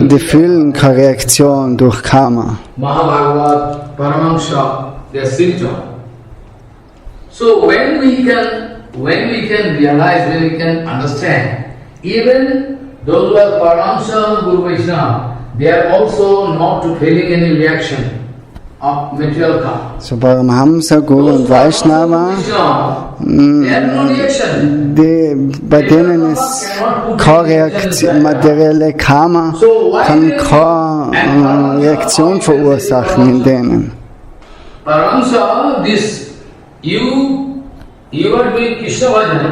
die fühlen keine Reaktion durch Karma. Mahabhagavad, Paramahamsa, their symptom. So when we can realize, when we can understand, even those who are Paramahamsa, Guru Vaishnava, they are also not feeling any reaction of material karma. So Paramahamsa, Guru und Vaishnava, bei denen ist keine Reaktion, materielle Karma kann keine Reaktion verursachen in denen. Paramahamsa, you are doing Krishna Bhajan,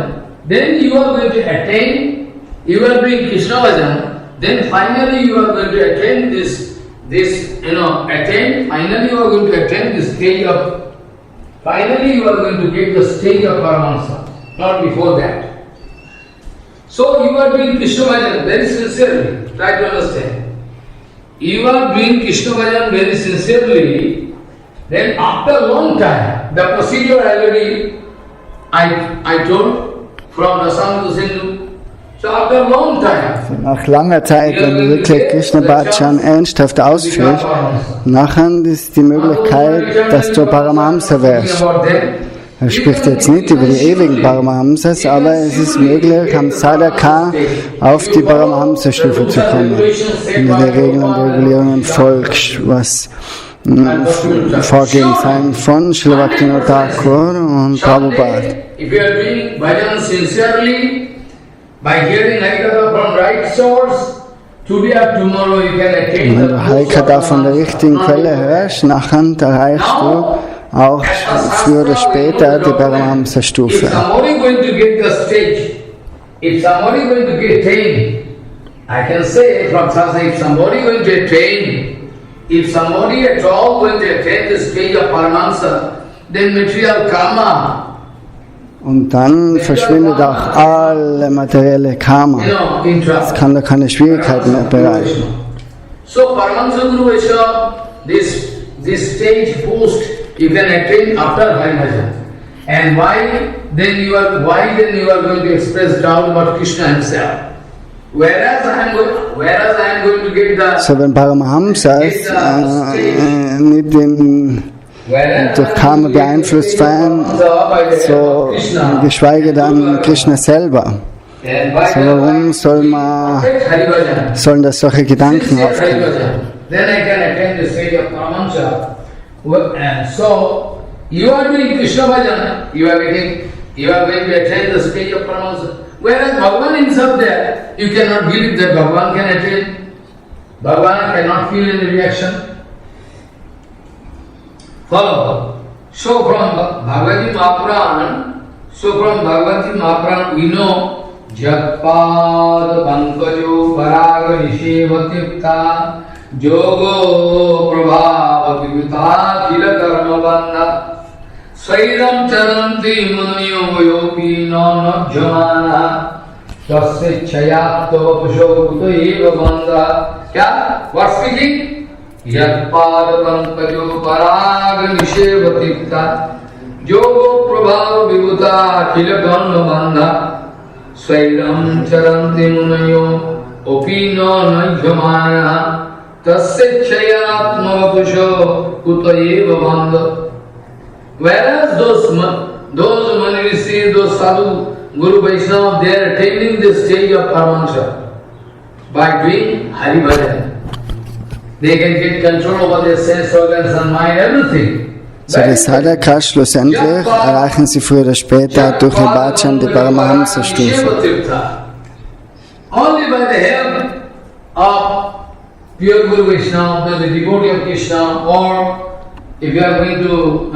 then you are going to attain. You are doing Krishna Bhajan, then finally you are going to attain finally you are going to attain this stage of, finally you are going to get the stage of Paramahamsa, not before that. So you are doing Krishna Bhajan very sincerely, try to understand. You are doing Krishna Bhajan very sincerely, then after a long time, the procedure already I told from Rasam to Sindhu. Nach langer Zeit, wenn du wirklich Krishna Bhajan ernsthaft ausführst, nachher ist die Möglichkeit, dass du Paramahamsa wirst. Er spricht jetzt nicht über die ewigen Paramahamsas, aber es ist möglich, am Sadhaka auf die Paramahamsa-Stufe zu kommen. Wenn du die Regeln und Regulierungen folgst, was vorgegeben sein von Srila Bhaktivinoda Thakur und Prabhupada. If you are doing bhajan sincerely, by hearing Harikatha from right source, today or tomorrow you can attain Wenn du Harikatha von der richtigen Quelle hörst, nachher erreichst du auch früher oder später die Paramahamsa-Stufe. If somebody going to get the stage, if somebody going to get attain, I can say from Sasa, if somebody going to attain, if somebody at all going to attain the stage of Paramahamsa, then material karma. Und dann verschwindet auch alle materielle Karma. Es kann da keine Schwierigkeiten mehr bereiten. So Paramahamsa Guru Vaishnava, this stage post you can attain after Hari Bhajan. And why then you are going to express doubt about Krishna himself? Whereas I am going to get the So wenn Paramahamsas nicht durch Karma beeinflusst werden, so geschweige dann Krishna selber. So warum sollen da solche Gedanken aufkommen? Then I can attain the stage of Paramahamsa. And so you are doing Krishna bhajan, you are going to attain the stage of Paramahamsa. Whereas Bhagavan himself there, you cannot believe that Bhagavan can attain. Bhagavan cannot feel any reaction. Follow. So from Bhagavati Mahapuran, we know Jatpad Pankajo Paraga Nishevatirtha Jogo Prabhava Vivita Khila Karma Bandha Sairam Charanti Munayo Yogi Nana Jamana Tasya Chayatva Pashokuta Eva Bandha. Kya? What speaking? Yatpad Pankajo Paraga Nishevatirtha Jogo Prabhava Vivita Khila Karma Bandha Sairam Charanti Munayo Opi Nana Jamana Tasya Chayatma Pasho Kuta Eva Bandha. Whereas those Manirisi, those Sadhu, Guru Vaishnava, they are attaining the stage of Paramahamsa by doing Hari Bhajan. They can get control over their sense organs and mind, everything. So die Sadhaka schlussendlich erreichen sie früher oder später durch die Bhajan die Paramahamsa-Stufe. Only by the help of pure Guru Vaishnava, the devotee of Krishna, or if you are going to,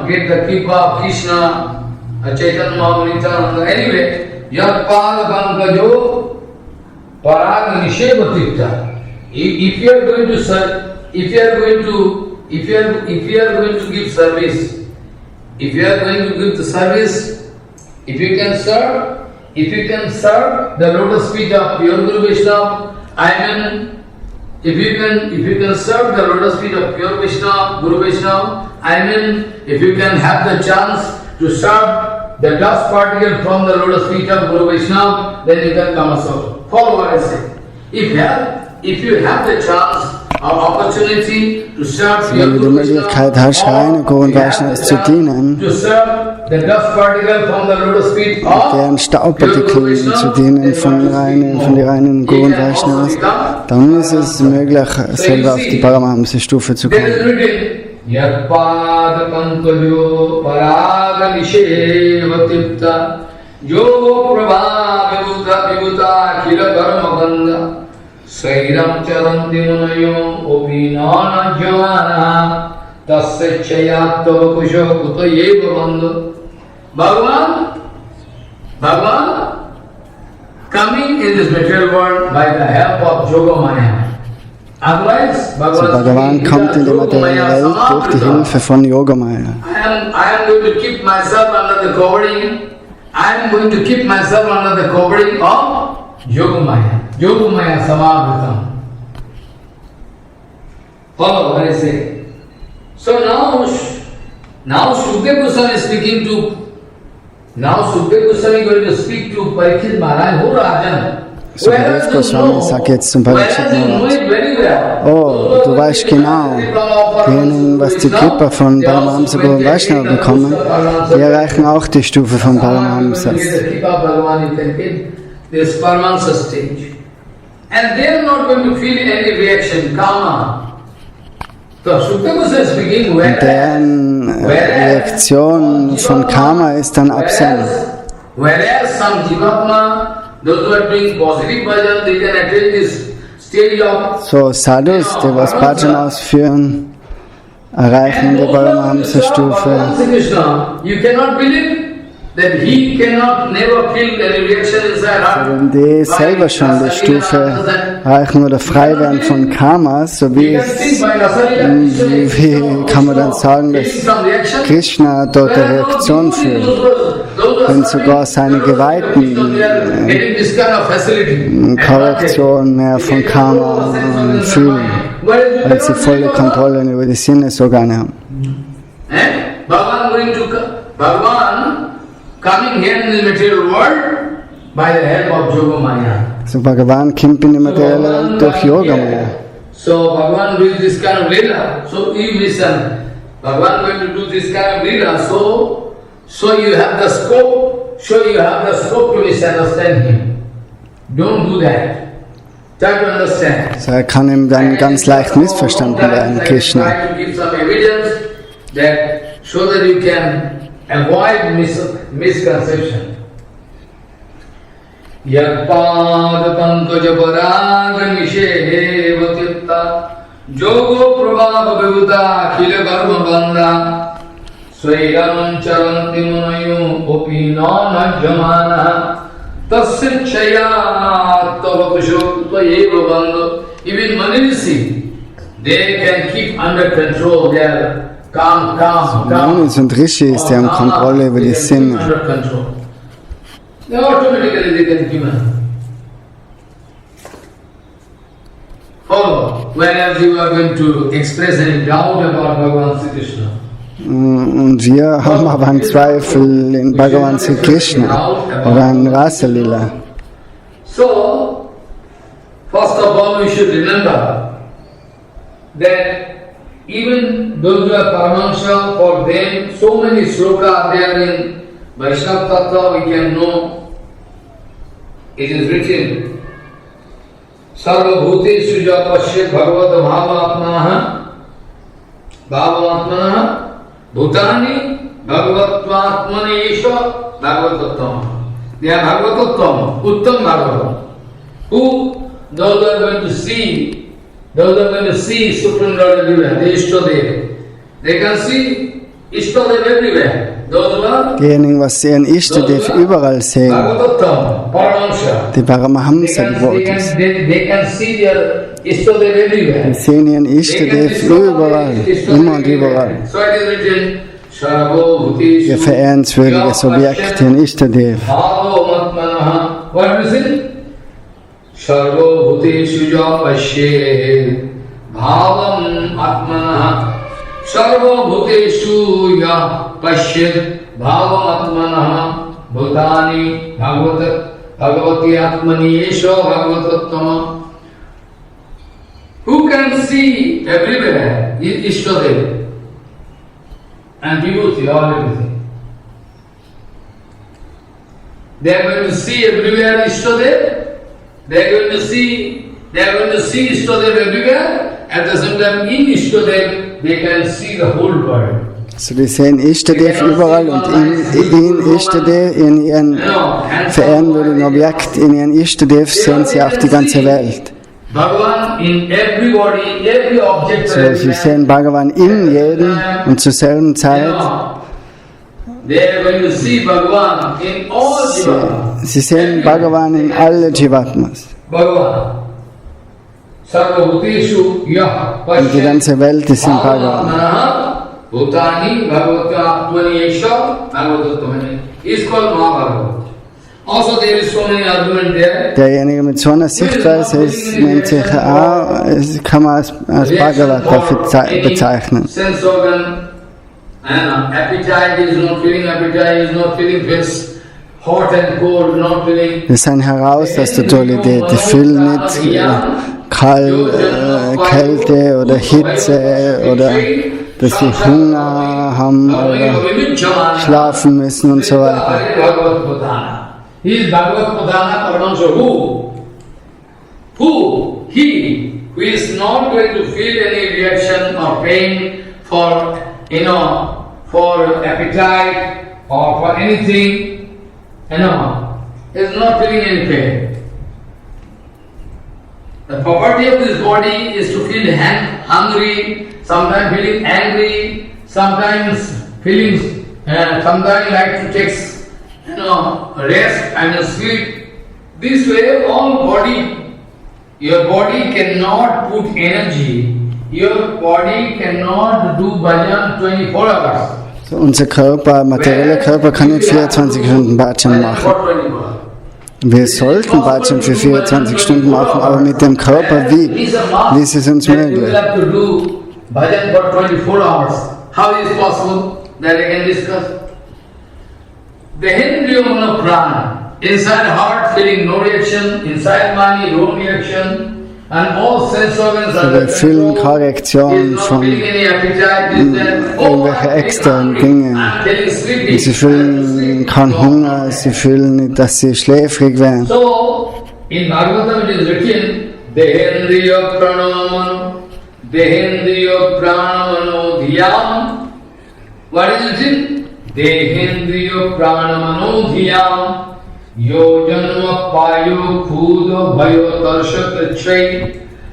get the kripa of Krishna, Chaitanya Mahaprabhu, anyway, Yatpad Pankajo Paraga Nishevatirtha. If you are going to serve, if you are going to give service, if you are going to give the service, if you can serve the lotus feet of pure Guru Vaishnava, if you can serve the lotus feet of pure Vaishnava, Guru Vaishnava, if you can have the chance to serve the dust particle from the lotus feet of Guru Vaishnava, then you can come also. Follow what I say. If you have the chance or opportunity to serve Wenn du die Möglichkeit hast, reine Guru und Vaishnavas zu dienen, to serve the dust particle from the lotus feet of deren Staubpartikel zu dienen von den reinen Guru und Vaishnavas, dann ist es möglich, selber auf die Paramahamsa-Stufe zu kommen. Yatpad Pankajo Paraga Nishevatirtha Yogo Prabha Vibhuta Khila Karma Bandha Sairam Charanti Munayo Opinana Javana Tasya Chayatva Kusho Kuta Yeva Bandha. Bhagavan coming in this material world by the help of Yoga Maya. So Bhagavan kommt in die materielle Welt durch die Hilfe von Yogamaya. I am going to keep myself under the covering. I am going to keep myself under the covering of Yogamaya. Yogamaya Samavritam. Follow what I say. So now Sukdev Goswami is speaking to. Now Sukdev Goswami is going to speak to Parikshit Maharaj, who Rajan. Sukadev Goswami sagt jetzt zum Parikshit Maharaj, oh, du weißt genau, diejenigen, was die Kripa von Paramahamsa Guru Vaishnava bekommen, die erreichen auch die Stufe von Paramahamsas. And they are not going to feel any reaction, karma. So Sukta Goswami is speaking, Deren Reaktion von Karma ist dann absent. Whereas some Jivatma, those who are doing positive bhajan, they can attain this stage of... So Sadhus, die was Bhajan ausführen, erreichen die Paramahamsa-Stufe. You cannot believe that he cannot never feel any reaction inside heart. Wenn die selber schon die Stufe erreichen oder frei werden von Karma, so wie kann man dann sagen, dass Krishna dort eine Reaktion fühlt, wenn sogar seine Geweihten Korrektion mehr von Karma fühlen, weil sie volle Kontrolle über die Sinnesorgane haben. Bhagavan coming here in the material world by the help of Yogamaya. So Bhagavan kommt in die materielle Welt durch Yogamaya. So Bhagavan does this kind of lila. So you listen. Bhagavan going to do this kind of lila. So you have the scope. So you have the scope to misunderstand him. Don't do that. Try to understand. So kann ihm dann ganz leicht missverstanden werden, Krishna. Try to give some evidence that so that you can avoid misconception. Yadpad pankaj parag nishehe vatitta jogo prabhava vivuta khila karma bandha swayam charanti munayo opina najamana tasya chayat tavapashokta eva bandha. Even Manisi, they can keep under control their Manis und Rishis, die haben Kontrolle über die Sinne. Und wir haben aber einen Zweifel in Bhagavan Sri Krishna oder in Rasa Lila. So, first of all, we should remember that even those who are Paramahamsa, for them, so many slokas there in Vaishnava Tattva, we can know. It is written, Sarva Bhuteshu ja pasyat bhagavata bhavamatmanaha bhutani bhagavatvatmane esha bhagavatattama. They are bhagavatattama, uttam bhagavatam. Who, those who are going to see, those are going to see Supreme Lord everywhere, the Ishtadev. They can see Ishtadev everywhere. Diejenigen, was sehen, Ishtadev überall sehen. Die Paramahamsa Devotees. Die sehen ihren Ishtadev überall, immer und überall. Ihr verehrenswürdiges Objekt, den Ishtadev. Sarvo bhuteshu ja pasyet bhavam atmanaha. Sarvo bhuteshu ya pasyet bhavam atmanaha bhutani bhagavati atmani esha bhagavatattama. Who can see everywhere is Ishtadev and Vibhuti, all everything. They are going to see everywhere Ishtadev. They are going to see Ishtadev everywhere. At the same time, in Ishtadev, they can see the whole world. So die sehen Ishtadev überall und in Ishtadev, in ihren verehrenswürdigen Objekt, in ihren Ishtadev sehen sie auch die ganze Welt. So, sie sehen Bhagavan in jedem und zur selben Zeit. Sie sehen Bhagavan in alle Jivatmas. Und die ganze Welt ist in Bhagavan. Derjenige mit so einer Sichtweise nennt sich kann man als Bhagavata bezeichnen. Appetite is not feeling fish. hot and cold, not feeling. Wir sind heraus aus der Dualität. Ich fühle nicht Kälte oder Hitze oder dass sie Hunger haben oder schlafen müssen und so weiter. He is Bhagavad Pradhana Paramahansa. Who? He who is not going to feel any reaction or pain for, for appetite or for anything, is not feeling any pain. The property of this body is to feel hungry, sometimes feeling angry, sometimes feeling, sometimes like to take, rest and sleep. This way, all body, your body cannot put energy. Your body cannot do bhajan 24 hours. So, unser Körper, materieller Körper kann nicht 24 Stunden Bhajan machen. Wir sollten Bhajan für 24 Stunden machen, aber mit dem Körper, wie ist es uns möglich? Bhajan for 24 hours. How is possible? That I can discuss. The Hendriya Mano Prana, inside heart feeling no reaction, inside mind no reaction, and all sense organs are Wir fühlen keine Reaktion von irgendwelchen externen Dingen. Sie fühlen keinen Hunger, sie fühlen nicht, dass sie schläfrig werden. So, in Bhagavatam it is written, Dehendriya Pranamano Dhyam. What is it written? Dehendriya Pranamano Dhyam. Yo janma payo khudo bhayo tarshak chay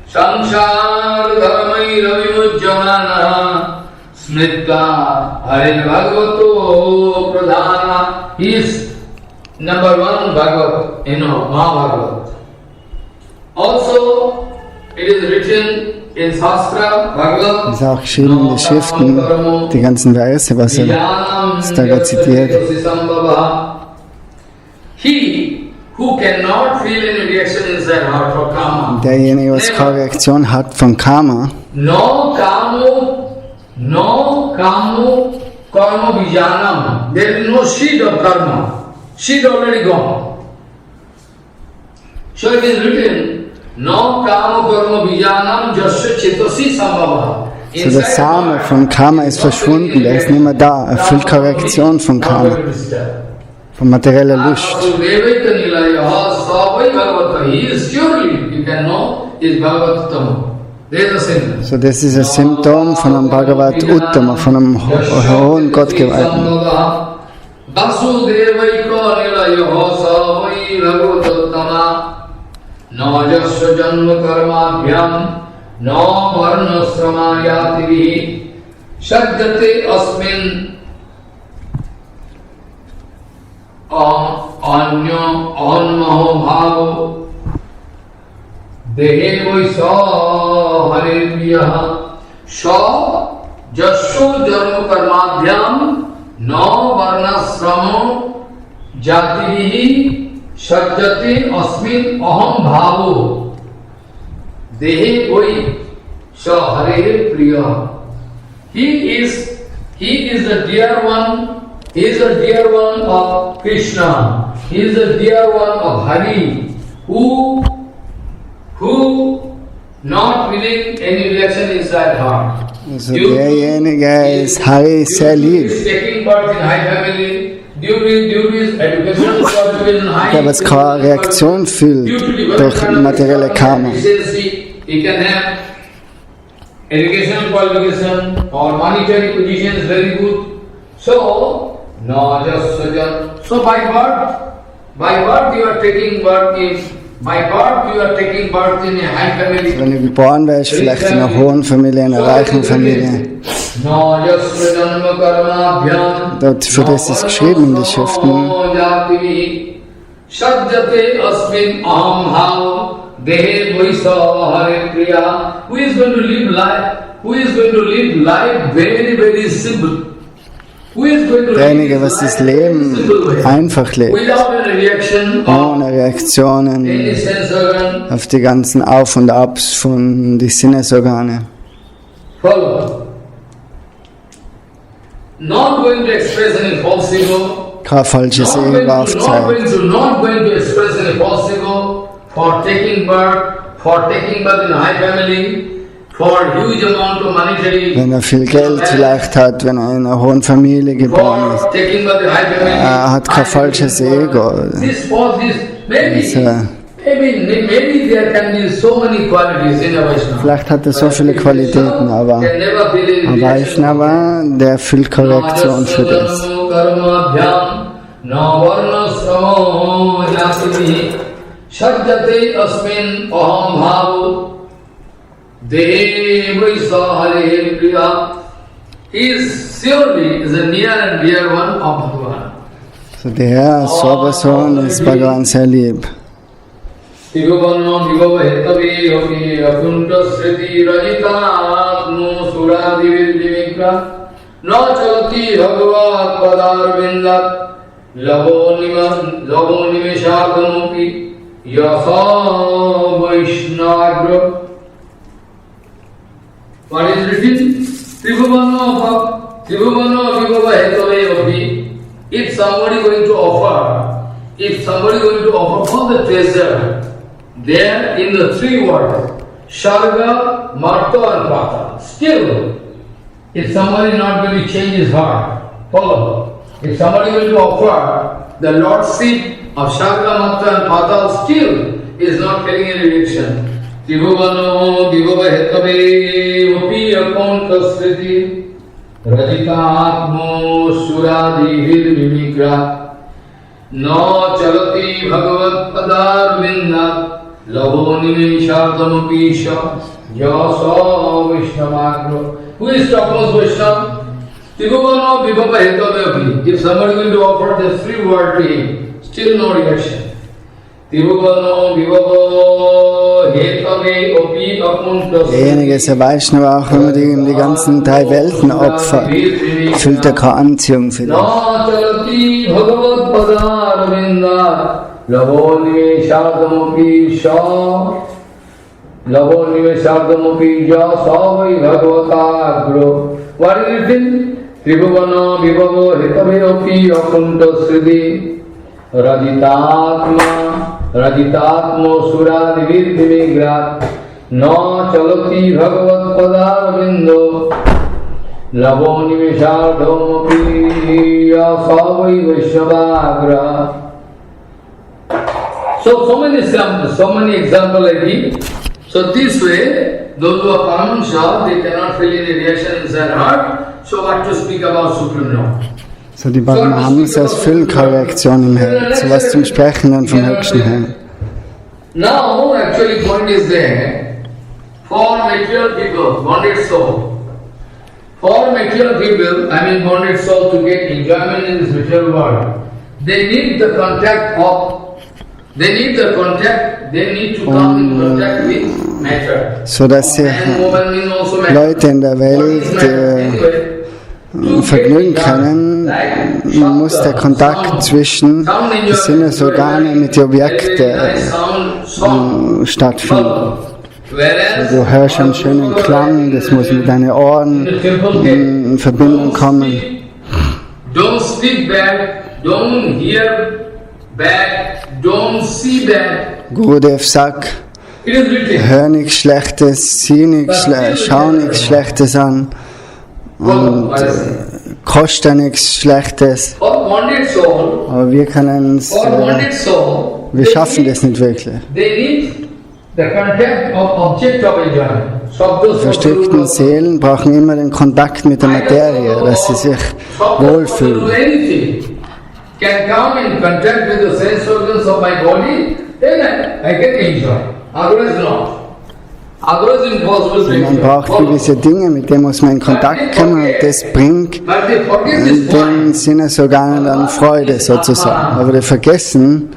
samsar dharmai ravimujjana smritta hare bhagavato pradhana. He is number one Bhagavat, Mahabhagavat. Also, it is written in Shastra, Bhagavat. Es ist auch geschrieben in den Schriften, die ganzen Verse, was er da zitiert. He who cannot feel any reaction inside heart for karma. Derjenige, was keine Reaktion hat von Karma, No kamo karma vijanam. There is no seed of karma. Seed already gone. So it is written, no kamo karma vijanam jasya chetasi sambhava. so der Same von Karma ist verschwunden, der ist nicht mehr da, er fühlt keine Reaktion von Karma, von materieller Lust. So das ist ein Symptom von einem Bhagavat Uttama, von einem hohen Gottgeweihten. अन्यो भाव देहे वैसा हरे प्रियः स जस्सो जन्म कर्माभ्याम न वर्णाश्रम जातिभिः सज्जते अस्मिन् अहम भावो देहे वै स हरे प्रियः. He is the dear one. He is the dear one of Krishna. He is the dear one of Hari, who not feeling any reaction inside heart. Also derjenige ist Hari sehr lieb. He is taking part in high family. Due to his education qualification in high. Der was keine Reaktion fühlt durch materielle Karma. He can have education qualification or monetary position is very good. So by birth you are taking birth in a high family. Wenn du geboren wärst, vielleicht in einer hohen Familie, in einer reichen Familie. Dort für das ist geschrieben in den Schriften. Who is going to live life very, very simple? Derjenige, was das Leben einfach lebt, ohne Reaktionen auf die ganzen Auf- und Abs von den Sinnesorgane. kein falsches Ego not aufzeigt. going to express any false ego for taking birth in high family, for huge amount of monetary, Wenn viel Geld vielleicht hat, wenn in einer hohen Familie geboren for taking birth in high family. hat kein falsches Ego. Maybe there can be so many qualities in a Vaishnava. Vielleicht hat so viele Qualitäten, aber Can never feel ein Vaishnava, der erfüllt Korrektion für das. Shajjate asmin aham bhav devaisa hare priya. He is surely a near and dear one of Bhagavan. So der Sobersohn ist Bhagavan sehr lieb. Tiruvano Vivava Hetavi Yogi Akunta Sriti Rajitatmo Suradi Virdivika Na Chalati Bhagavat Padarvindat Lavo Nimeshakamuki Yasa Vaishnagra. What is written? Tribhuvano Vivava Hetavi Yogi. If somebody going to offer for the treasure, there in the three worlds, Sharga, Marta and Patal. Still, if somebody not going to change his heart, follow. If somebody going to offer the lordship of Sharga, Marta and Patal, still is not getting any reaction. Tribhuvano, Vivava Hetave, Upi Akonta Sriti, Rajitatmo, Suradi, Vidvimikra, No Chalati Bhagavat Padarvindat, Lavo Nimeshardamapisha, Yasa Vishnamagro. Who is topmost Vaishnava? Tiruvano Vibhava Hetavavi. If somebody will to offer the free word to him, still no reaction. Tiruvano Vibhava Hetave Opi Apuntas. Derjenige ist der Vaishnava, auch wenn man ihm die ganzen drei Welten opfert, fühlt er keine Anziehung für dich. No Chalati Bhagavat Padarvindat. Lavo Nimeshardamapi Sha Savai Bhagavata. What is it in? Tribhuvana Vibhavo Hitaveyopi Akunta Sridi Rajitatmo Suradi Virdhimigrat No Chalati Bhagavat Padarvindo Lavo Nimeshardamapi Savai Vaishavagra. So many examples I give. So this way, those who are Paramahansa, they cannot feel any reaction inside heart. So what to speak about Supreme Lord? So die Paramahamsas fühlen keine Reaktion im Herzen, was zum Sprechen dann vom höchsten Herrn. Now, actually, point is there. For material people, bonded soul. For material people, I mean bonded soul, to get enjoyment in this material world, they need the contact of. They need to come in contact with matter. So dass sich Leute in der Welt vergnügen können, muss der Kontakt zwischen den Sinnesorganen mit den Objekten stattfinden. Du hörst einen schönen Klang, das muss mit deinen Ohren in Verbindung kommen. Don't speak bad, don't hear bad, don't see bad. Gurudev sagt, hör nichts Schlechtes, sieh nichts Schlechtes, schau nichts Schlechtes an und koste nichts Schlechtes. Aber wir können es, wir schaffen das nicht wirklich. Verstrickten Seelen brauchen immer den Kontakt mit der Materie, dass sie sich wohlfühlen. Can come in contact with the sense organs of my body, then I can enjoy. Otherwise not. Otherwise impossible to Man braucht gewisse Dinge, mit denen muss man in Kontakt kommen und das bringt den Sinnesorganen dann Freude sozusagen. Aber die vergessen,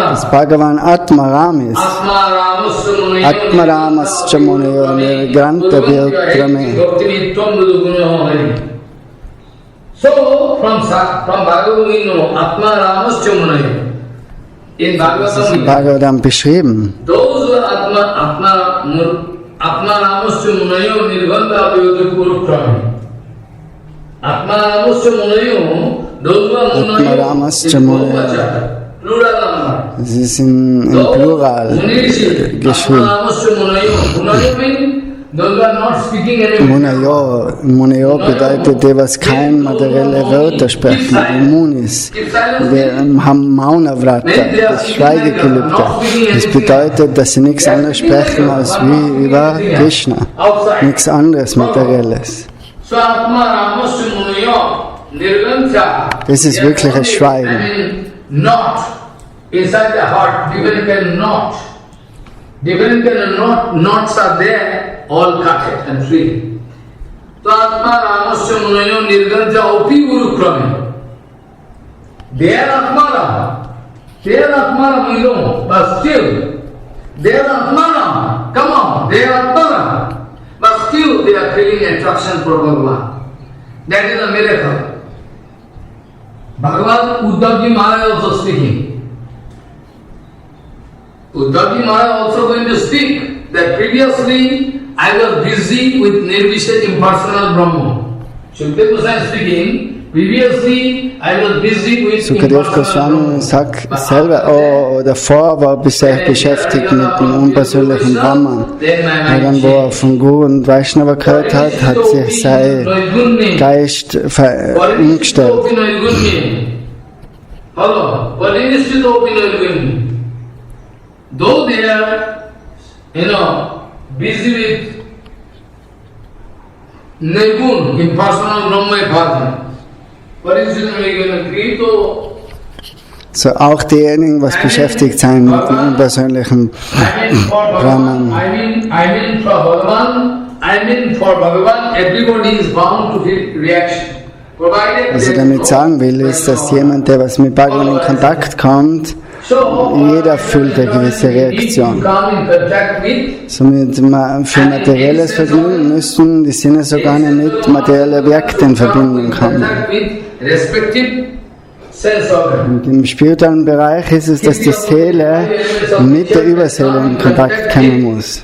dass Bhagavan Atmaram ist. Atmaramascha Muneyo Nirgranta Vilkrame. So, from Bhagavad Gita, Atma Ramascha Muneyo. In Bhagavatam beschrieben. Those who are Atma Ramascha Muneyo Nirganta Vyodha Kurukrami. Atmaramasya Munayo, those who are Atmaramasya Munayo, Munayo. plural number. Sie sind im Plural geschrieben. Atmaramasya Munayo, Munayo means those who are not speaking any Munayo bedeutet, die was kein materielle Wörter sprechen, die Munis. Die haben Mauna-Vrata, das Schweigegelübde. Das bedeutet, dass sie nichts anderes sprechen als wie über Krishna. Nichts anderes Materielles. Das ist wirklich ein Schweigen. Not inside the heart, different kind of knots are there, all cut it and free. So Atma Ramasya Munayo Nirganja Opi Guru Krame. They are Atmara. They are Atmara, we know, but still, they are Atmara. Come on, they are Atmara. But still they are feeling attraction for Bhagavan. That is a miracle. Bhagavan Uddhavji Maharaj also speaking. Uddhavji Maharaj also going to speak that previously I was busy with Nirvishek impersonal Brahma. Shukdev Goswami speaking, previously I was busy with Sukadev Goswami sagt selber, davor war er beschäftigt mit dem unpersönlichen Brahman. Und dann, wo er von Guru und Vaishnava gehört hat, hat sich sein Geist umgestellt. Though they are, busy with Nirgun, impersonal Brahma Bhagwan. What is it going to create? So auch diejenigen, was beschäftigt sein mit dem unpersönlichen Brahman. For Bhagavan, everybody is bound to feel reaction. Was ich damit sagen will, ist, dass jemand, der was mit Bhagavan in Kontakt kommt, jeder fühlt eine gewisse Reaktion. Somit für materielles Vergnügen müssten die Sinnesorgane mit materiellen Objekten in Verbindung kommen. Und im spirituellen Bereich ist es, dass die Seele mit der Überseele in Kontakt kommen muss.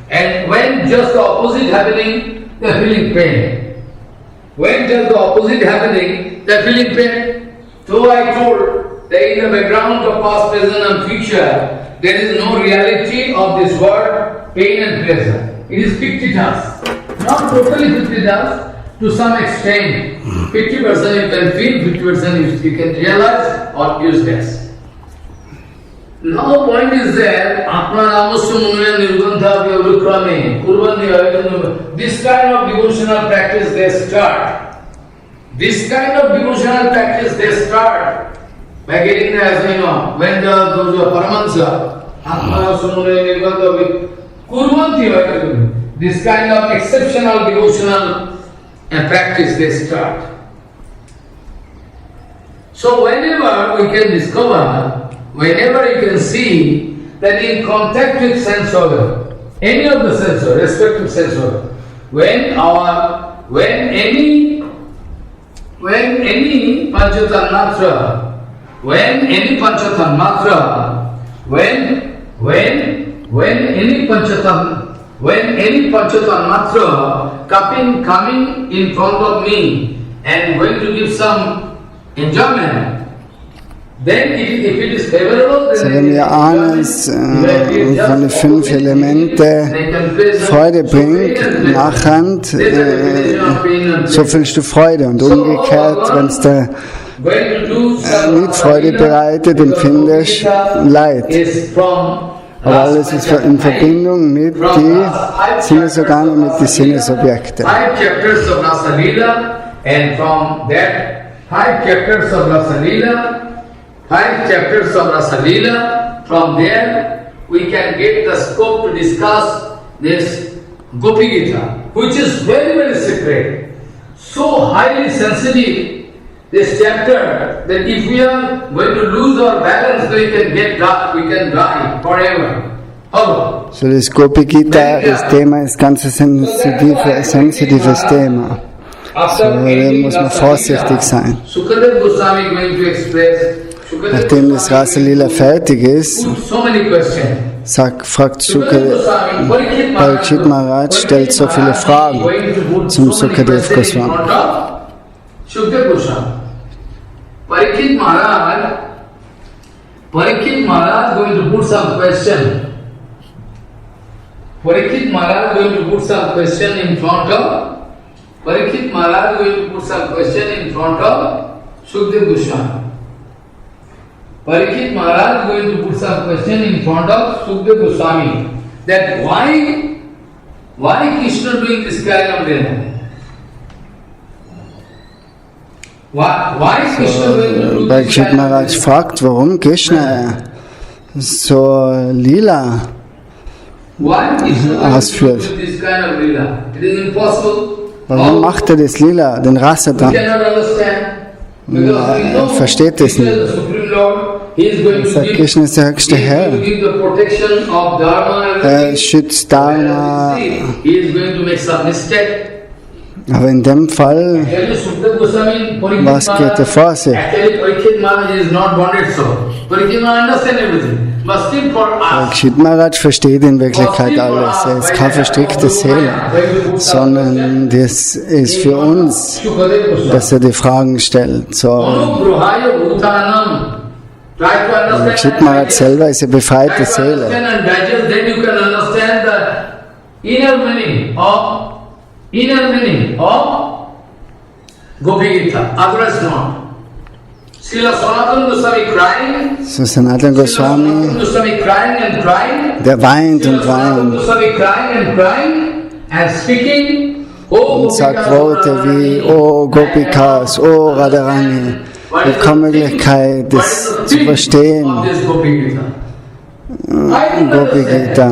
And when just the opposite happening, they are feeling pain. When just the opposite happening, they are feeling pain. So I told that in the background of past, present and future, there is no reality of this word, pain and pleasure. It is fictitious. Not totally fictitious, to some extent. 50% you can feel, 50% you can realize or use this. Now the point is that Atma Ramasya Munaya Nirgantha Vyavukrame Kurvandi Ayatana. This kind of devotional practice they start. This kind of devotional practice they start by getting the, as we know, when those who are Paramahansa, Atma Ramasya Munaya Nirgantha Kurvanti Ayatana. This kind of exceptional devotional practice they start. So whenever we can discover, whenever you can see that in contact with sense organ, any of the sense organ, respective sense organ, when any Panchatanmatra, when any Panchatanmatra coming in front of me and going to give some enjoyment, So, wenn mir eines von den 5 Elemente Freude bringt, nachhand, so fühlst du Freude. Und umgekehrt, wenn es dir nicht Freude bereitet, empfindest du Leid. Aber alles ist in Verbindung mit den Sinnesorganen, mit den Sinnesobjekten. 5 chapters of Rasa Leela. From there we can get the scope to discuss this Gopi Gita, which is very, very secret, so highly sensitive, this chapter, that if we are going to lose our balance, we can die forever. So das Gopi Gita, das Thema ist ganz sensitives Thema. So da muss man vorsichtig sein. Sukadev Goswami going to express. Nachdem das Rasa Leela fertig ist, fragt Parikshit Maharaj, stellt so viele Fragen zum Sukadev Goswami. Parikshit Maharaj going to put some question. Parikshit Maharaj going to put some question in front of Sukadeva Goswami. Parikshit Maharaj going to put some question in front of Sukadeva Goswami. That why Krishna doing this kind of Leela? Why Krishna going to do this Parikshit kind of Maharaj Leela? fragt, warum Krishna so Lila Why Krishna going to ausführt. do this kind of Leela? It is impossible. Warum macht er das Lila, den We Rasadan? cannot understand. Because we know versteht es Krishna nicht. is the Supreme Lord. He is going to Sagt, give, Krishna ist der höchste he is Herr. going to give the protection of Dharma and Er everything. schützt Dharma. He is going to make some mistake. Aber in dem Fall, Actually, Sukadeva Goswami, Parikshit was geht da vor sich? Actually, Parikshit Maharaj is not bonded so. Parikshit Maharaj understand everything. But still for us, Parikshit Maharaj versteht in Wirklichkeit alles. Er ist keine verstrickte Seele, sondern das ist für uns, Sukadeva Goswami. dass er die Fragen stellt. So, Anugruhaya bhutanam. Try to understand. Parikshit Maharaj selber ist eine befreite Seele. Understand and digest, then you can understand the inner meaning of Gopi Gita. Otherwise not. Srila Sanatana Goswami crying. So Sanatana Srila Goswami, Sanatana Goswami crying and crying. der weint Srila und Sanatana weint Goswami crying and speaking. Oh, und sagt Worte wie, oh Gopikas, oh Radharani. Ich habe keine Möglichkeit, das zu verstehen. Gopi Gopi Gita.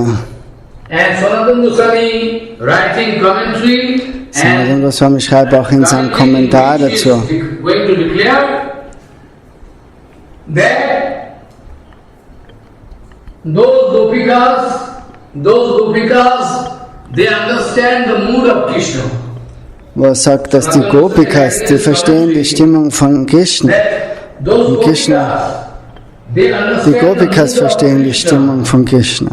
And Sanatana Goswami writing commentary Sanatana and Goswami schreibt auch in seinem Kommentar dazu. going to declare that those Gopikas, they understand the mood of Krishna. Wo er sagt, dass die Gopikas, die verstehen die Stimmung von Krishna. That those Krishna. they understand Die the Gopikas mood of verstehen die Krishna. Stimmung von Krishna.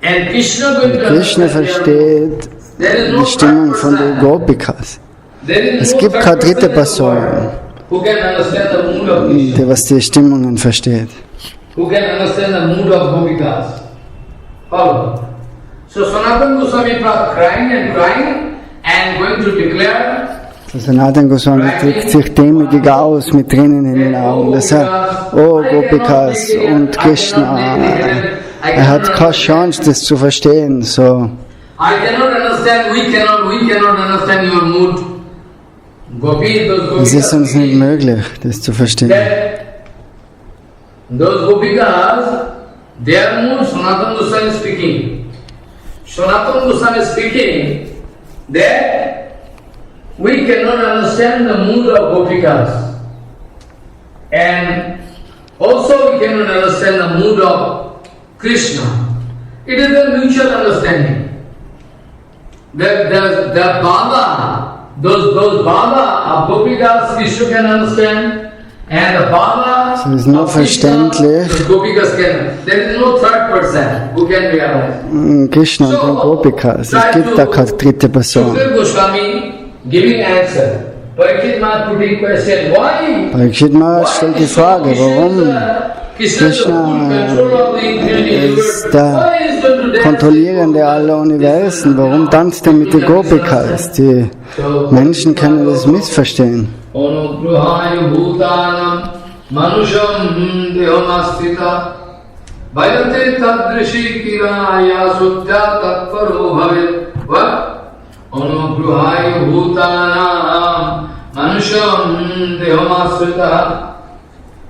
And Krishna going to Krishna understand their mood. versteht There is no die Stimmung third von den person. Gopikas. There is Es no gibt third keine dritte person in the Person, world who can understand the mood of Krishna. die was die Stimmungen versteht. Who can understand the mood of Gopikas. Follow. So Sanatana Goswami crying and going to declare So Sanatana Goswami drückt sich demütig aus mit Tränen in den Augen. Er sagt, oh Gopikas und Krishna. Er hat keine Chance, das zu verstehen. So, I cannot understand, we cannot understand your mood. Gopi, those es ist uns nicht Gopikas, möglich, das zu verstehen. those Gopikas, their mood, Sanatana Goswami is speaking. Sanatana Goswami is speaking that we cannot understand the mood of Gopikas. And also we cannot understand the mood of Krishna. It is a mutual understanding. The Baba, those Baba of Gopikas, Krishna can understand. And the Baba Es ist nur of Krishna, verständlich. the Gopikas can. There is no third person who can realize. Krishna und den Gopikas. Es gibt da keine dritte Person. Sukadeva Goswami giving answer. Parikshit Maharaj putting question, why? Parikshit Maharaj stellt die Frage, warum Krishna ist der Kontrollierende aller Universen, warum tanzt er mit den Gopikas? Die Menschen können das missverstehen. Anugruhaya bhutanam manusham dehomastita vayate tadrishi kiraya sutta tatparo bhavet. What? Anugruhaya bhutanam manusham dehomastita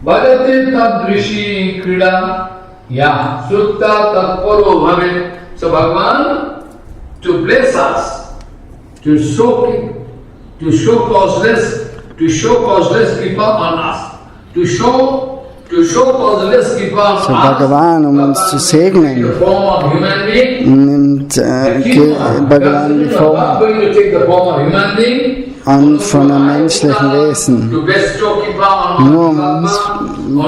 vayate tadrishi kiraya sutta tatparo bhavet. So Bhagavan, to bless us, to show causeless kripa on us, to show causeless kripa on So us. Bhagavan, uns zu segnen, The form of human being. nimmt Bhagavan die Form Going to take the form of human being. an von einem menschlichen Wesen, To bestow kripa on nur um uns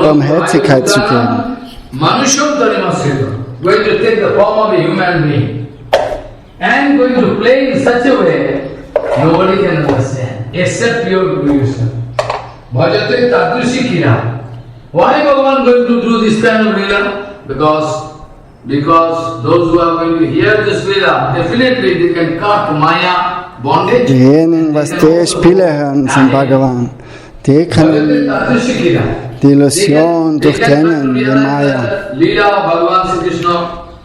Barmherzigkeit zu geben. Manusham Dharimasrita. going to take the form of a human being and going to play in such a way, nobody can understand except your Guru. Bhajate tadrishi kira. Why Bhagavan going to do this kind of lila? Because those who are going to hear this lila, definitely they can cut Maya bondage. Diejenigen, was die Spiele hören von Bhagavan, die können die Illusion durchtrennen, die Maya. Lila Bhagavan Sri Krishna,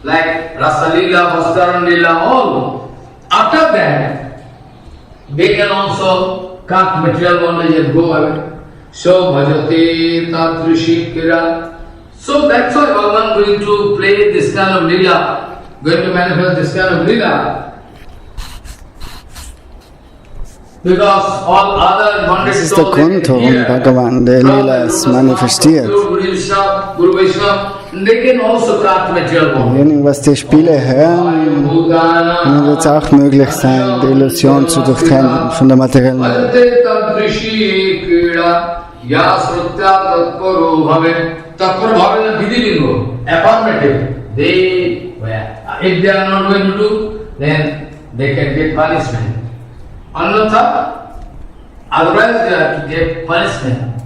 like Rasa Lila, Vastaran Lila, all. After that, they can also cut material bondage and go away. So bhajate tadrishi kira. So that's why Bhagavan going to play this kind of lila, going to manifest this kind of lila. Because all other bondage Das ist der Grund, warum Bhagavan der Lilas manifestiert. Diejenigen, was die Spiele hören, dann wird es auch möglich sein, die Illusion zu durchtrennen von der materiellen Welt. If they are not going to do, then they can get punishment. Annatha, otherwise they have to get punishment.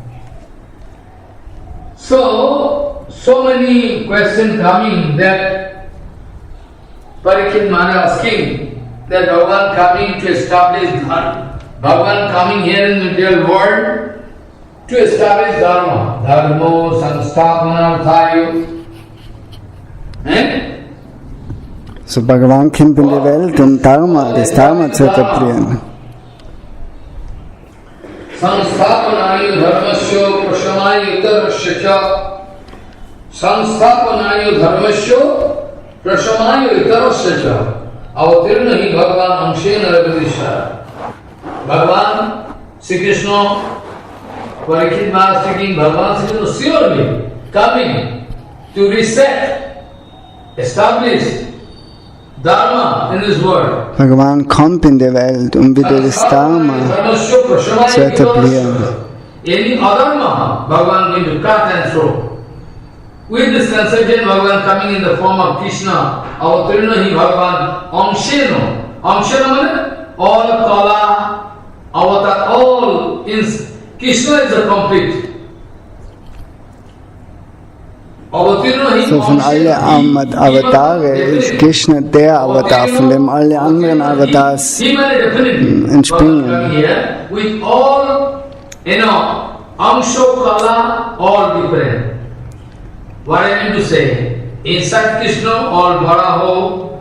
So many questions coming that Parikshit Maharaj asking that Bhagavan coming to establish Dharma, Bhagavan coming here in the material world to establish Dharma, Dharmo Samsthapanarthayo. So Bhagavan kommt in die Welt, um das Dharma zu etablieren. Samsthapanaya dharmasya prashamaya utarasya cha. Samsthapanaya dharmasya prashamaya utarasya cha. Avatirna hi Bhagavan amshena ragadisha. Bhagavan Sri Krishna, Parikshit Maharaj speaking, Bhagavan Sri Krishna surely coming to reset, establish Dharma in this world. Bhagavan kommt in die Welt, um wieder das Dharma zu etablieren. Any adharma, Bhagavan going to cut and throw. With this conception, Bhagavan coming in the form of Krishna, Avatirna hi Bhagavan Amsheno. Amsheno means all Kala, Avatar, all is Krishna is the complete. So von allen Avatare ist Krishna der Avatar, von dem alle anderen Avatars entspringen. With all, Amsho Kala, all different. What I mean to say, inside Krishna, all Bharaho,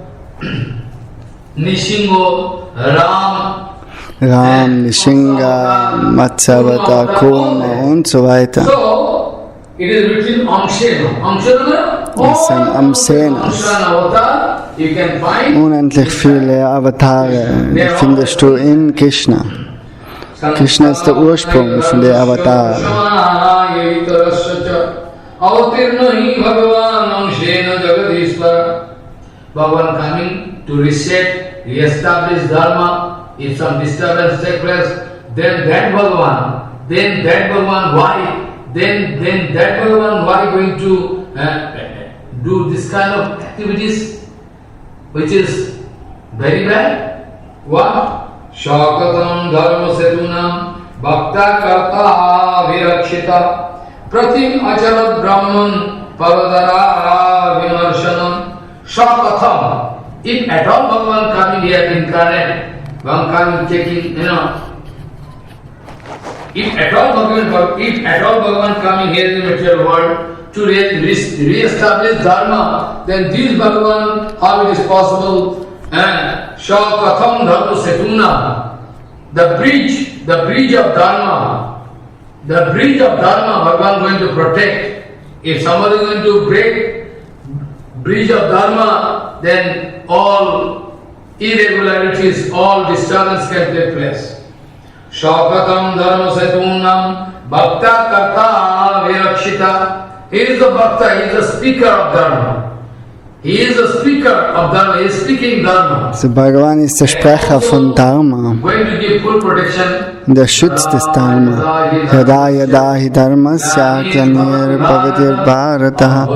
Nishingo, Ram, Nishinga, Matsavata, Kurma und so weiter. It is written Amshena. Das sind Amsenas. Unendlich viele Avatare findest du in Krishna. Krishna ist der Ursprung von der Avatare. Bhagavan coming to reset, re-establish Dharma. If some disturbance takes place, then that Bhagavan, why? Then that Bhagavan, why going to do this kind of activities, which is very bad? What? Shakatam dharma setunam bhakta karta virakshita pratim acharat brahman paradara vimarshanam. Shakatam. If at all Bhagavan coming here incarnate, Bhagavan coming taking, if at all Bhagavan coming here in the material world to re-establish Dharma, then this Bhagavan, how it is possible? Shakatham Dharma Setuna, the bridge of Dharma, Bhagavan going to protect. If somebody is going to break bridge of Dharma, then all irregularities, all disturbance can take place. Shakatam dharma setunam bhakta karta virakshita. He is the bhakta, he is the speaker of dharma. He is the speaker of Dharma. He is speaking Dharma. Also Bhagavan ist der Sprecher von Dharma. Going to give full protection. Und er schützt das Dharma. Yada yada hi dharmasya glanir bhavadir bharataha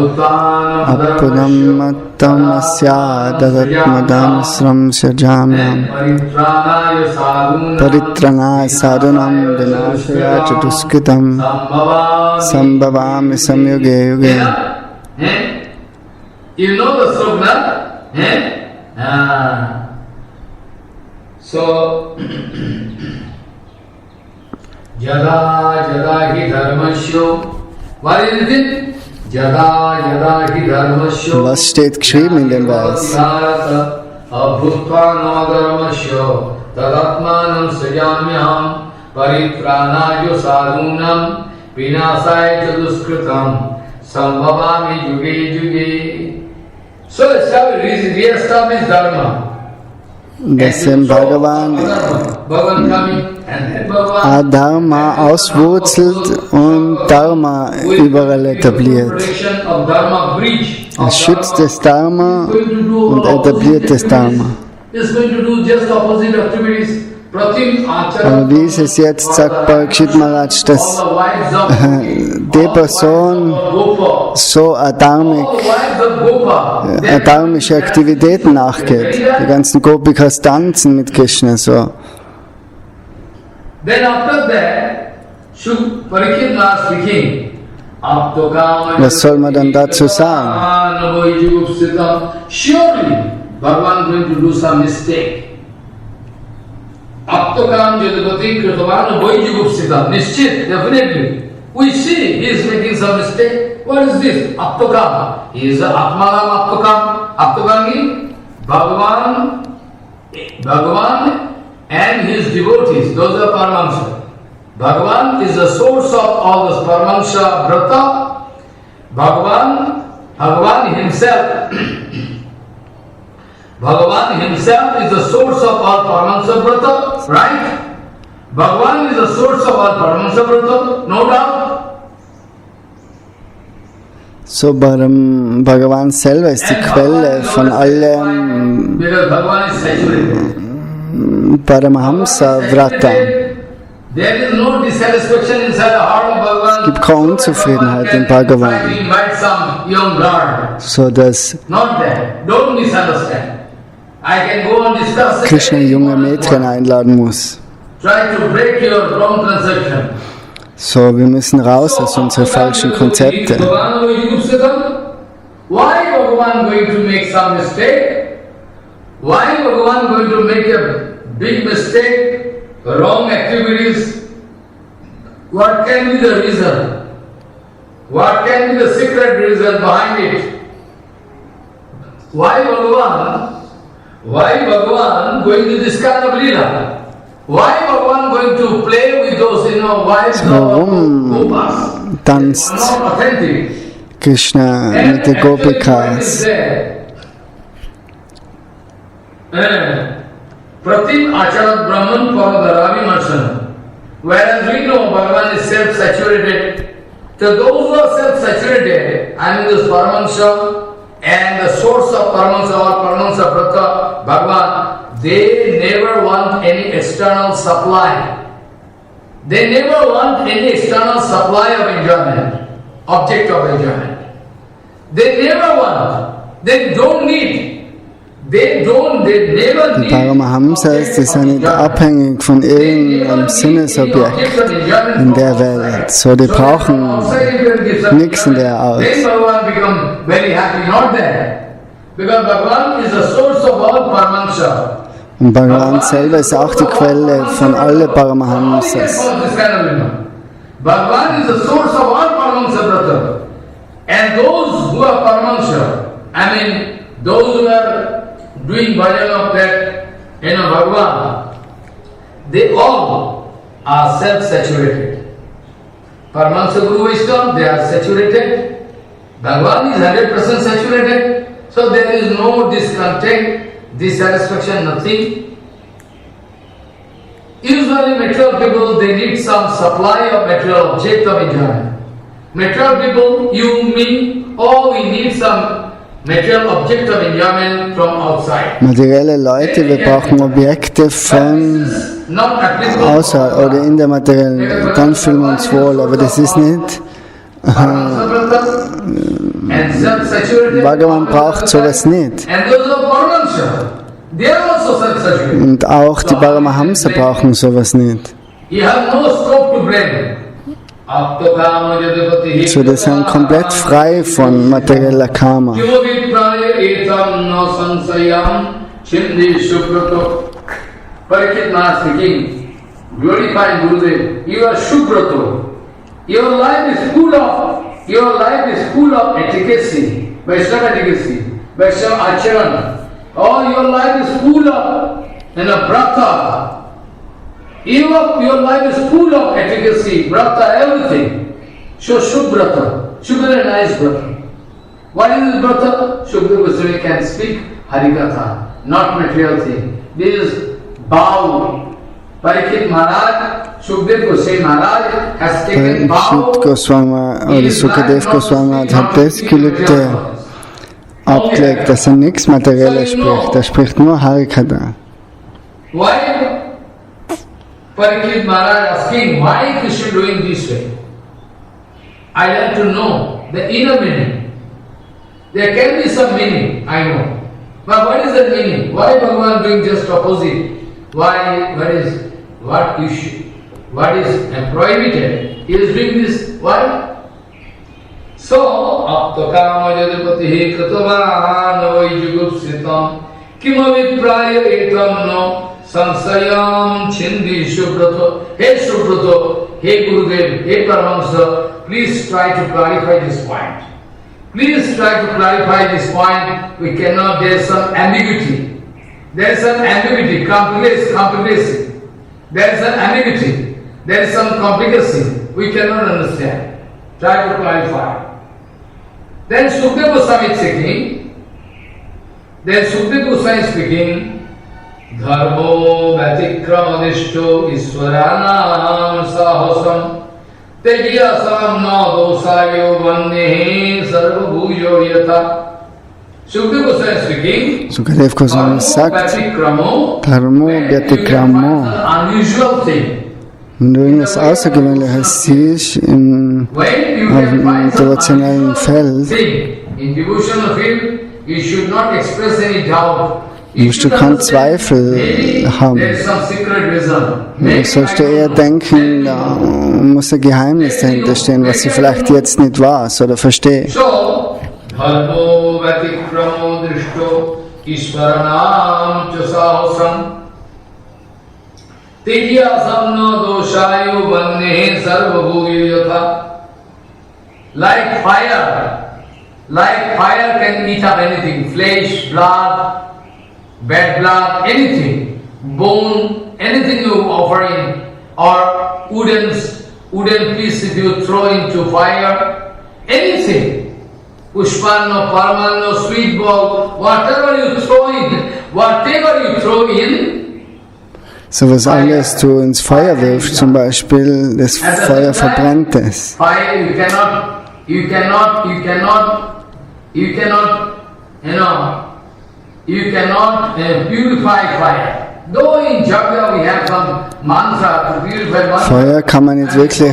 apudammatammasya dadatmadanasram syajamyam paritranaya sadhunam vinashaya chatuskyutam sambhavami samyuge yuge. You know the slogan? So, Jada Jada hi dharmasyo. What is it? Jada Jada hi dharmasyo. Was steht geschrieben in dem Vers? Abhutva no dharmasyo tadatmanam sajamyam paritranayo sadhunam vinasaya chaduskritam sambhavami yuge yuge. So re-establish Dharma. Deswegen Bhagavan Adharma auswurzelt und Dharma überall etabliert. Er schützt das Dharma und etabliert das Dharma. Aber wie ist es jetzt, sagt Parikshit Maharaj, dass die Person so adharmische Aktivitäten nachgeht. Die ganzen Gopikas tanzen mit Krishna so. Was soll man dann dazu sagen? Surely, Bhagavan going to do some mistake. Aptokam Jadapati Kritavan Vaijugupsitam. Nischit, definitely. We see he is making some mistake. What is this? Aptokam. He is Atmanam Aptokam. Aptokam means Bhagavan and his devotees. Those are Paramahamsa. Bhagavan is the source of all this Paramahamsa Vrata. Bhagavan himself Bhagavan himself is the source of all Paramahamsa Vrata, right? Bhagavan is the source of all Paramahamsa Vrata, no doubt. So Bhagavan selber ist die Quelle von allem Paramahamsa Vrata. Es gibt keine Unzufriedenheit in Bhagavan, so dass Krishna junge Mädchen einladen muss. So, wir müssen raus aus unseren falschen Konzepten. Why Bhagavan going to make some mistake? Why Bhagavan going to make a big mistake, wrong activities? What can be the reason? What can be the secret reason behind it? Why Bhagavan going to this kind of leela? Why Bhagavan going to play with those, wives of Gopas? Tanzt It's not authentic. Krishna mit den Gopikas. Pratim Acharat Brahman Paradaravi Marsan. Whereas we know Bhagavan is self-saturated. So those who are self-saturated, this Paramahamsa and the source of Paramahamsa or Paramahamsa Prata, Bhagavan, they never want any external supply. They never want any external supply of enjoyment, object of enjoyment. They never want. They don't need. They never need. Paramahamsas, die sind nicht abhängig von irgendeinem Sinnesobjekt in der Welt. So, die brauchen nichts in der Art. Then Bhagavan become very happy, not that. Because Bhagavan is the source of all Paramahamsa. Und Bhagavan selber ist auch die Quelle von allen Paramahamsas. Bhagavan is the source of all Paramahamsa brother. And those who are Paramahamsa, those who are doing bhajan of that, Bhagavan, they all are self-saturated. Paramahamsa Guru Vaishnava, they are saturated. Bhagavan is 100% saturated. So there is no discontent, dissatisfaction, nothing. Usually material people, they need some supply of material object of enjoyment. Material people, you, me, we need some material object of enjoyment from outside. Materielle Leute, wir brauchen Objekte von Not applicable außer oder in der materiellen, dann fühlen wir uns wohl, aber das ist nicht. and self-saturated. Bhagavan braucht sowas nicht. And those of Paramahansa, they are also self-saturated. Und auch die Paramahamsa brauchen sowas nicht. You have no scope to blame. So, das sind komplett frei von materieller Karma. Parikshit Maharaj speaking, glorifying Gurudev, you are Shubrato. Your life is full of efficacy, Vaishnava efficacy, Vaishnava acharan. Oh, your life is full of, brata. Your life is full of efficacy, brata, everything. So Shubrata, Shubra nice brata. What is this brata? Shukdev Goswami can speak Harikatha, not material thing. This is vow. Parikshit Maharaj, Shukdev Goswami Maharaj has taken vow. Parikshit Goswami oder Sukadev Goswami hat das Gelübde abgelegt, dass nichts Materielles spricht. Er spricht nur Harikatha. Why? Parikshit Maharaj asking, why Krishna doing this way? I like to know the inner meaning. There can be some meaning, I know. But what is the meaning? Why Bhagavan doing just opposite? Why, what is prohibited? He is doing this, why? So, aptakama jadapati kratavan vaijugupsitam kimavipraya etam no sansayam chindi Shubrato. Hey Shubrato, hey Gurudev, hey Paramahamsa, please try to clarify this point. Please try to clarify this point. We cannot, there is some ambiguity. There is some ambiguity, complicacy. There is some ambiguity. There is some complicacy. We cannot understand. Try to clarify. Then Sukdev Goswami is speaking, Dharmo Vatikramadishto Iswaranam Sahasam Tejiyasam na dosayo vannehe sarvabhuyo yatha. Sukadev Goswami is speaking, Sukadev Goswami sagt, Dharmo Vyatikramo. Unusual thing. Wenn du irgendwas Außergewöhnliches siehst im devotionellen Feld, musst du keinen Zweifel haben. Du sollst du eher denken, da muss ein Geheimnis dahinter stehen, was du vielleicht jetzt nicht weißt oder verstehst. Dharmo Vatikramo Drishto Ishvaranam Chasahasam Tejiyasam no doshayo vannehe sarvabhuyo yatha. Like fire can eat up anything, flesh, blood, bad blood, anything, bone, anything you offer in, or wooden piece if you throw into fire, anything. Pushpanno, Paramanno, sweet ball, whatever you throw in, so was alles du ins Feuer wirfst, zum Beispiel, das Feuer verbrennt es. Fire, you cannot, purify fire. Though in Jagya we have some mantra to purify mantra. Feuer kann man nicht wirklich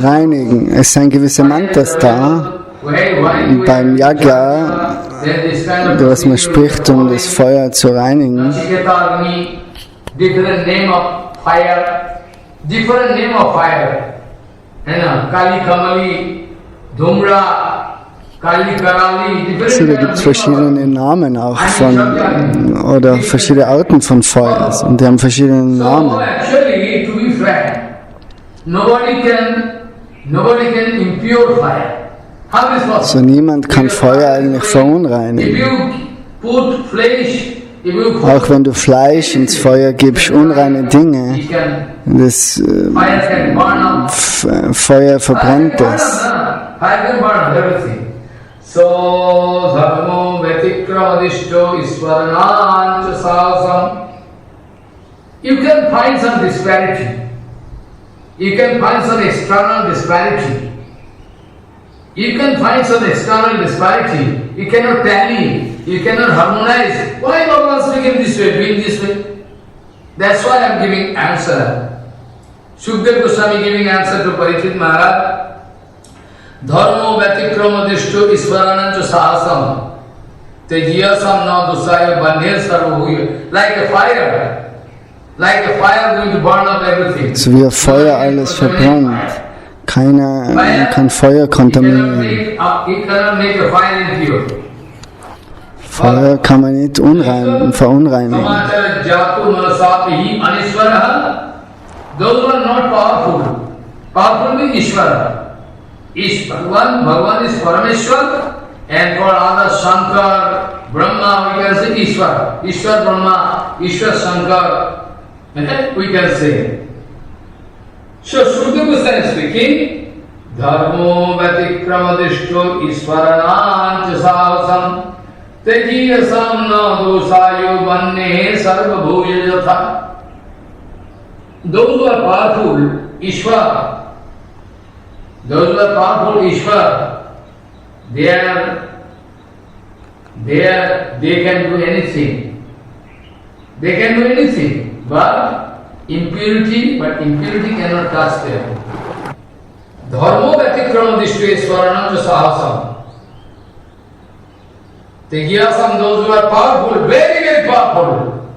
reinigen. Es sind gewisse Mantras da. Beim Yagya, was man spricht, um das Feuer zu reinigen. Different name of fire. Kali Kamali, Dhumra, Kali Karali. So, da gibt es verschiedene Namen auch von, oder verschiedene Arten von Feuers. Und die haben verschiedene Namen. So actually, to be frank, nobody can impure fire. How is possible? So, niemand kann Feuer eigentlich verunreinigen. If you put flesh, auch wenn du Fleisch ins Feuer gibst, unreine Dinge, das Feuer verbrennt es. So, dharmo vetikramadishto iswaranancha sahasam. You can find some disparity. You can find some external disparity. You can find some external disparity. You cannot tally. You cannot harmonize. Why Bhagavan speaking this way, doing this way? That's why I am giving answer. Shukdev Goswami giving answer to Parikshit Maharaj. Dharmo Vyatikrama Dishto Iswaranancha Sahasam Tejiyasam Na Dusaya Bandhir Sarvabhuya. Like a fire going to burn up everything. So wie Feuer alles verbrannt. Keiner kann Feuer kontaminieren. You cannot make a fire impure. Feuer kann man nicht verunreinigen. Samachara Jatu Manasapihi Aniswaraha. Those who are not powerful. Powerful means Ishvara. Bhagavan is Parameshwar and called other Shankar, Brahma, we can say Ishvara. Ishvar Brahma, Ishvar Shankar, we can say. So Shukdev Goswami speaking, Dharmo Vyatikramadishto Iswaranancha Sahasam Tejiyasam na dosayo banne sarvabhuya yatha. Those who are powerful, Ishvara, those who are powerful Ishvara, they can do anything. They can do anything, but impurity cannot touch them. Dharmo Vyatikrama Dishto Swaranam Sahasam. Tejiyasam, those who are powerful, very, very powerful.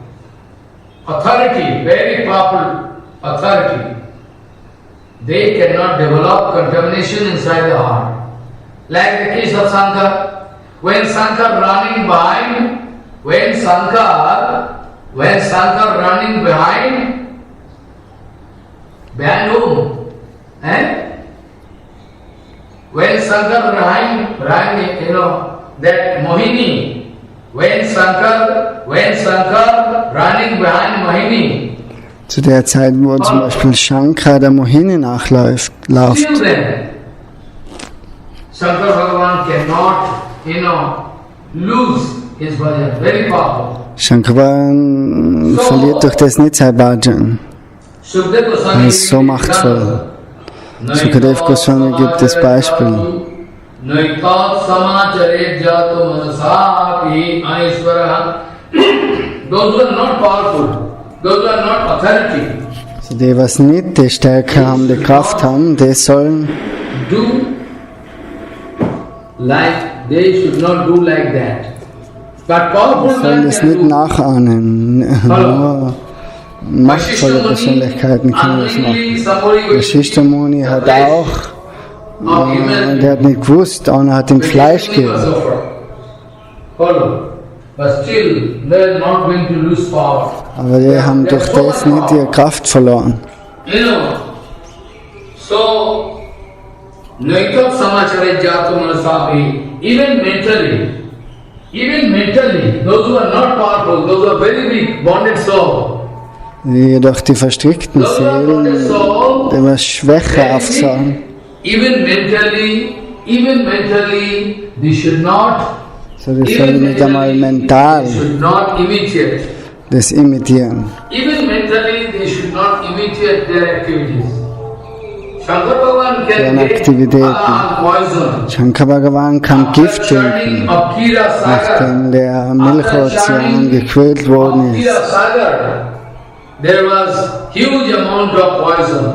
Authority, very powerful authority. They cannot develop contamination inside the heart. Like the case of Shankar. When Shankar running behind whom? When Shankar behind, that Mohini, when Shankar running behind Mohini, Zu der Zeit, wo zum Beispiel Shankar der Mohini nachläuft. still then, Shankar Bhagavan cannot, lose his bhajan. Very powerful. Shankaran verliert durch das nicht sein Bhajan. Shukdev Er Goswami ist so machtvoll. Sukadev Goswami gibt das Beispiel. Naitat samachare jato manasapi aishvara. Those who are not powerful, those who are not authority, So die, was nicht die Stärke haben, die Kraft haben, die sollen they should not do like that. But powerful sollen men das can nicht do. nachahmen. Nur machtvolle Persönlichkeiten können das machen. Der Shishtamuni hat auch, der hat nicht gewusst, einer hat ihm Fleisch gegeben. But still, they are not going to lose power. Aber die haben durch das nicht ihre Kraft verloren. So, Naitat samachare jato manasapi, even mentally, those who are not powerful, those who are very weak, bonded soul, Jedoch die verstrickten Seelen, die was Schwäche aufsagen, even mentally, they should not, so die sollen nicht einmal mental they should not imitate. das imitieren. Even mentally, they should not imitate their activities. Shankar Bhagavan can Deren take Aktivitäten. poison. Shankar Bhagavan kann Gift After trinken, churning of Kira Sagar, nachdem der Milchozean gequält worden ist. Kira Sagar, there was huge amount of poison.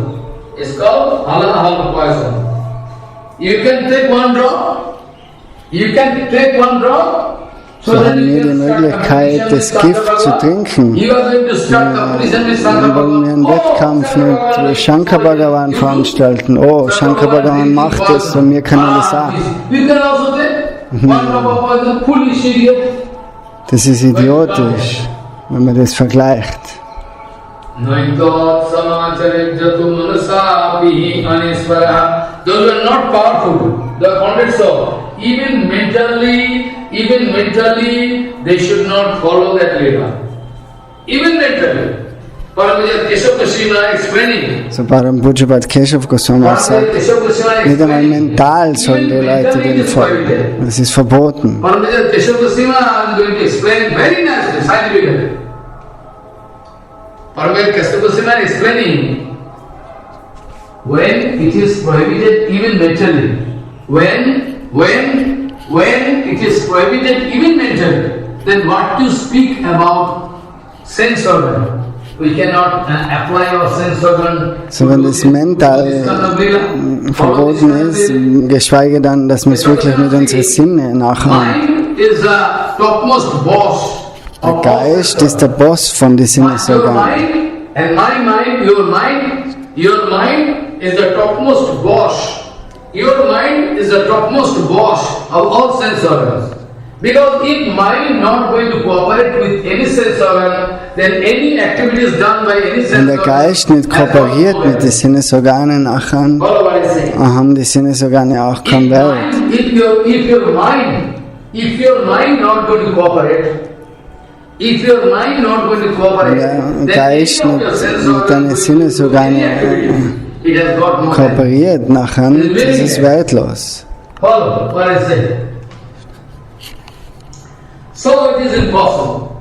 It's called Alahal poison. You can take one drop. So haben wir die Möglichkeit, das Gift zu trinken. Wir wollen einen Wettkampf mit Shankar Bhagavan veranstalten. Oh, Shankar Bhagavan macht es und wir können das auch. Das ist idiotisch, wenn man das vergleicht. Those are not powerful, they are bonded soul. Even mentally, they should not follow that leader. Even mentally. Paramahansa Keshav Goswami explaining. So Param Pujyapat Keshav Goswami sagt, nicht einmal mental sollen die Leute dem folgen. Das ist verboten. Paramahansa Keshav Goswami is going to explain very nicely, scientifically. Paramahansa Keshav Goswami is explaining when it is prohibited even mentally. when it is prohibited even mentally, then what to speak about sense organ? We cannot apply our sense organ. So wenn das mental verboten ist, geschweige dann, dass wir es wirklich mit unseren Sinnen nachhauen. Mind is the topmost boss. Der Geist ist der Boss von den Sinnesorganen. And your mind is the topmost boss. Your mind is the topmost boss of all sense organs. Because if mind not going to cooperate with any sense organ, then any activities done by any sense organ. Wenn der Geist nicht kooperiert mit den Sinnesorganen, nachher haben die Sinnesorgane auch keinen Wert. If your mind not going to cooperate, Wenn der Geist nicht mit deinen Sinnesorganen kooperiert, nachher ist es wertlos. Follow what I say. So it is impossible.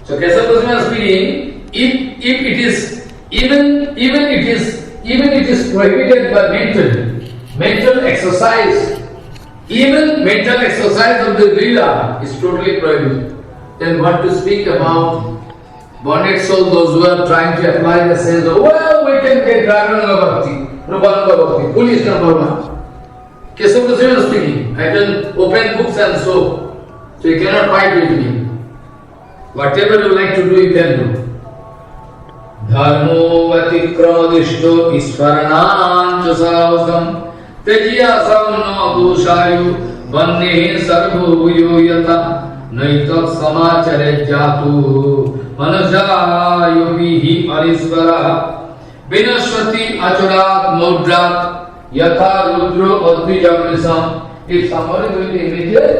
So Kesava Goswami is speaking, if it is even it is prohibited by mental exercise, even mental exercise of the Lila is totally prohibited. Then what to speak about bonded souls, those who are trying to apply the sense of, well, we can get Raghunanga Bhakti, Rupananga Bhakti, police number one. Kesava Goswami is speaking, I can open books and so you cannot fight with me. Whatever you like to do, you can do. Dharmo vatikramadishto isvaranancha savasam tejiya savno doshayu vandehin sarvobhuyo yata naitat samachare jatu manasayupihi arisvara vinashvati acharat modrat yatha rudro advijamnisam. If somebody is going to imitate,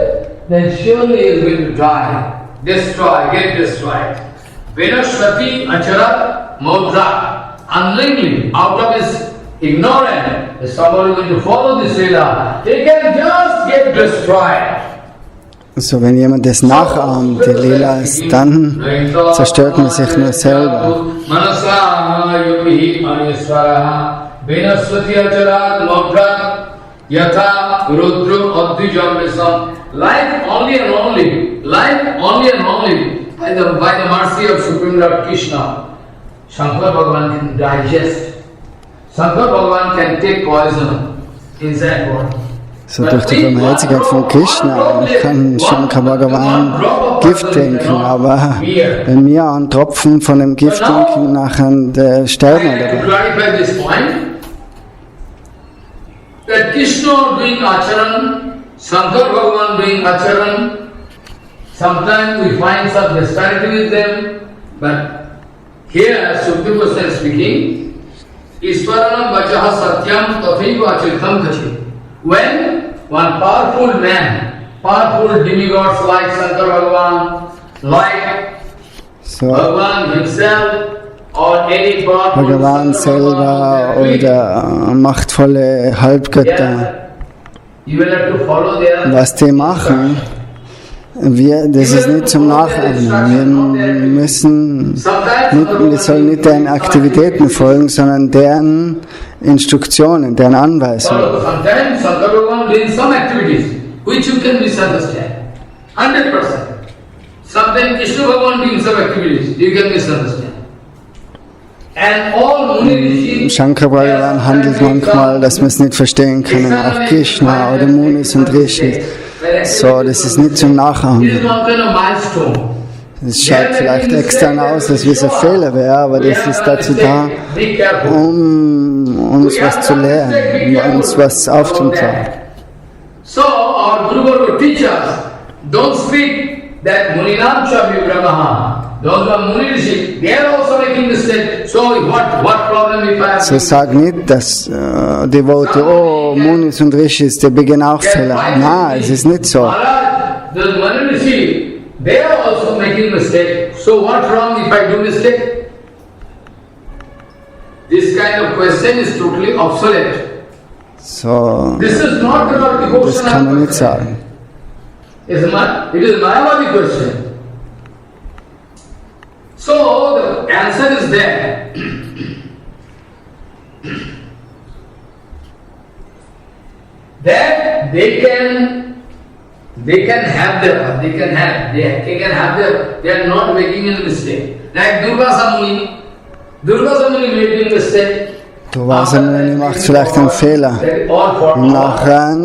then surely he is going to die, get destroyed. Venashvati Acharat Maudra, unwillingly, out of his ignorance, if somebody is going to follow this Leela, he can just get destroyed. So, wenn jemand das nachahmt, die Lila ist, dann zerstört man sich nur selber. Yatha Rudra Advijamnisam. Life only and only by the mercy of Supreme Lord Krishna, Shankar Bhagavan can digest. Shankar Bhagavan can take poison inside body. So durch die Barmherzigkeit von Krishna kann Shankar Bhagavan Gift trinken, aber wenn wir einen Tropfen von dem Gift trinken, nachher sterben wir dabei. That Krishna doing acharan, Shankar Bhagavan doing acharan, sometimes we find some disparity with them, but here Sukdev Goswami is speaking, Iswaranam vachaha satyam tathaiva acharitam kachi. When one powerful man, powerful demigods like Shankar Bhagavan, like Bhagavan himself, Bhagavan selber oder machtvolle Halbgötter, was die machen, das ist nicht zum Nachahmen. Wir sollen nicht deren Aktivitäten folgen, sondern deren Instruktionen, deren Anweisungen. Sometimes Shankar Bhagavan doing some activities which you can misunderstand, 100%. Sometimes Krishna Bhagavan doing some activities you can misunderstand. Shankar Bhagavan handelt manchmal, dass man es nicht verstehen kann, auch Krishna oder Munis und Rishis. So, das ist nicht zum Nachahmen. Es schaut vielleicht extern aus, als wie es ein Fehler wäre, aber das ist dazu da, um uns was zu lernen, um uns was aufzuzeigen. So, our Guru will teach us, don't speak that Muninam Chabhi Brahmaha. Those who are Muni Rishi, they are also making mistake. So what problem if I have... So sag nicht, dass die Worte, oh, Munis und Rishis, die begehen auch Fehler. Nein, es ist nicht so. Those Muni Rishi, they are also making mistake. So what's wrong if I do mistake? This kind of question is totally obsolete. So, this is not about devotion. Das kann man nicht sagen. It is Mayavadi question. So the answer is there. That they can have their, they are not making any mistake. Like Durvasa Muni made a mistake. Durvasa Muni macht vielleicht einen Fehler. Nachher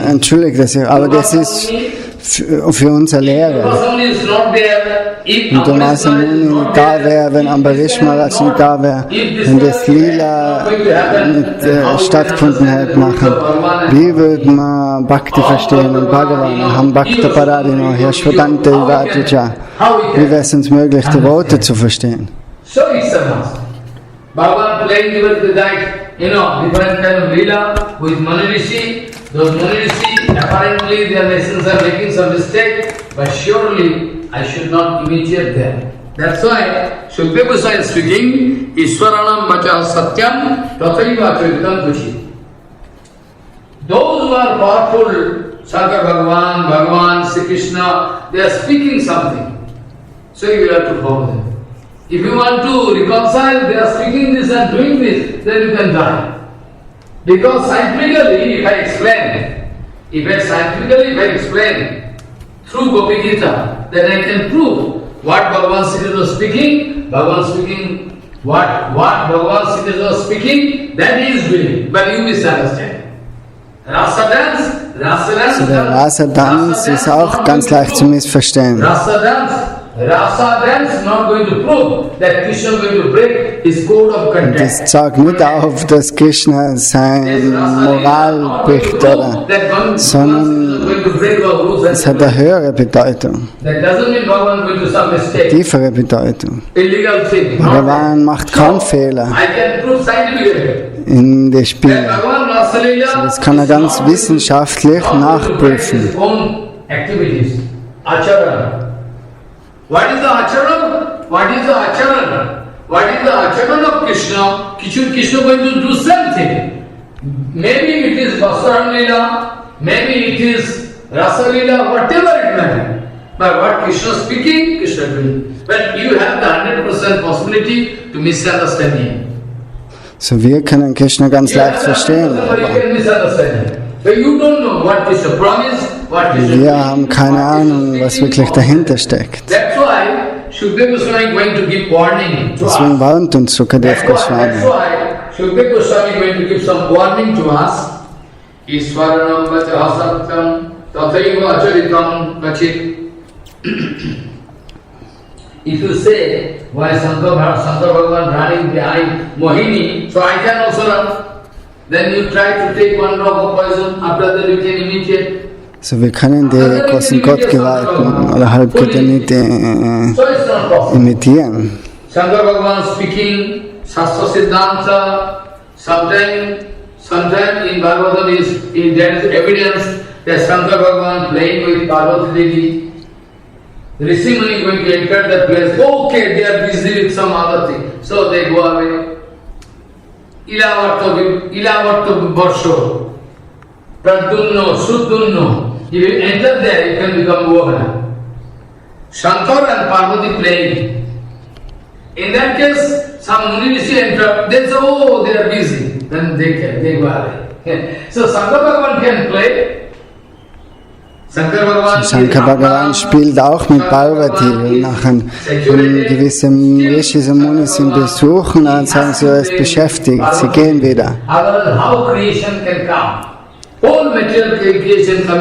entschuldigt er sich, aber das ist für unsere Lehre. Wenn Durvasa Muni nicht da wäre, wenn Ambarish Maharaj nicht da wäre, wenn das Lila nicht stattgefunden hätte machen, wie würde man Bhakti verstehen und Bhagavan, Ham Bhakta Paradino, Yashvadanta Ivadvija, wie wäre es uns möglich, die Worte zu verstehen? So it's a must. Bhagavan playing with the different kind of lila with Mani Rishi. Those Mani Rishi, apparently their lessons are making some mistake, but surely I should not imitate them. That's why Shukdev Goswami is speaking, Ishwaranam Vacha Satyam Tathaiva Charitam Kushi. Those who are powerful, Shankar Bhagavan, Sri Krishna, they are speaking something. So you will have to follow them. If you want to reconcile, they are speaking this and doing this, then you can die. Because scientifically, if I explain through Gopi Gita, then I can prove what Bhagavan Sri Krishna was speaking, what Bhagavan Sri Krishna was speaking, that he is doing, but you misunderstand. Rasa dance, Der Rasa-Tanz ist auch ganz leicht zu missverstehen. Rasa dance not going to prove that Krishna is going to break his code of conduct. Das zeigt nicht auf, dass Krishna seine Moral bricht, oder? Sondern es hat eine höhere Bedeutung, tiefere Bedeutung. Bhagavan macht keinen Fehler in den Spielen. Das kann er ganz wissenschaftlich nachprüfen. What is the acharan? What is the acharan of Krishna? Krishna going to do something. Maybe it is Vasaran Lila, maybe it is Rasa Lila, whatever it may be. But what Krishna is speaking, Krishna doing. But you have the 100% possibility to misunderstand him. So wir können Krishna ganz leicht verstehen. Wir haben keine Ahnung, was wirklich dahinter steckt. Deswegen warnt uns Sukadev Goswami. Shukdev Goswami going to give some warning to us. Iswaranam vachasatam tathaiva acharitam vachit. If you say, why Shankar Bhagavan running behind Mohini, so I can also run. Then you try to take one drop of poison, after that you can imitate. So wir können die großen Gottgeweihten oder Halbgötter imitieren. Shankar Bhagavan speaking, Shastra Siddhanta, sometime in Bhagavatam there is evidence that Shankar Bhagavan playing with Parvati Devi. Rishi Muni is going to enter that place. Okay, they are busy with some other thing. So they go away. Ilavarta Varsho, Pradunno, Suddunno. If you enter there, you can become Govana. Shankar and Parvati playing. In that case, some Muni Rishi enter, they say, oh, they are busy. Then they go away. So Shankar Bhagavan can play. Shankar Bhagavan spielt auch mit Parvati. Nachher gewisse Rishis und Munis ihn besuchen, dann sagen sie, er ist beschäftigt, sie gehen wieder.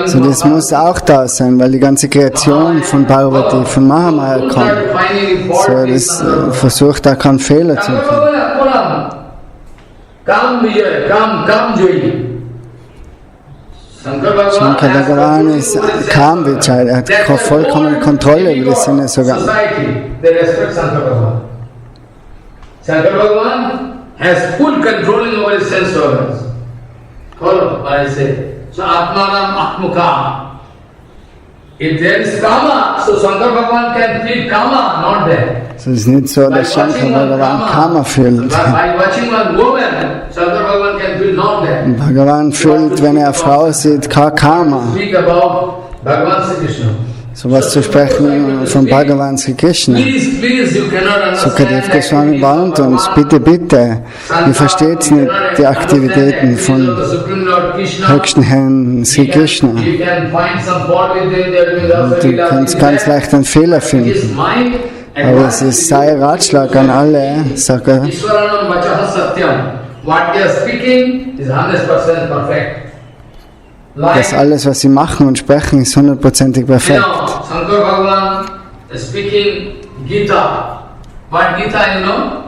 So, das muss auch da sein, weil die ganze Kreation von Parvati, von Mahamaya kommt. So, das versucht da keinen Fehler zu finden. Shankar Bhagavan ist Kam Vijay, er hat vollkommene Kontrolle über die Sinne sogar. Shankar Bhagavan has full control over his sense organs. Follow what I say. So Atmanam Atmukam. If there is Kama, so Shankar Bhagavan can feel Kama, not there. So es ist nicht so, dass Shankar Bhagavan Kama fühlt. Bhagavan fühlt, wenn er eine Frau sieht, kein Kama. sowas zu sprechen von Bhagavan Sri Krishna. Please, you cannot understand. Sukadev Goswami warnt uns, bitte, bitte, ihr versteht nicht die Aktivitäten von höchsten Herrn Sri Krishna. Und du kannst ganz leicht einen Fehler finden. Aber es ist sein Ratschlag an alle, sagt er, dass alles, was sie machen und sprechen, ist 100% perfekt. Shankar Bhagavan is speaking Gita. What Gita you know?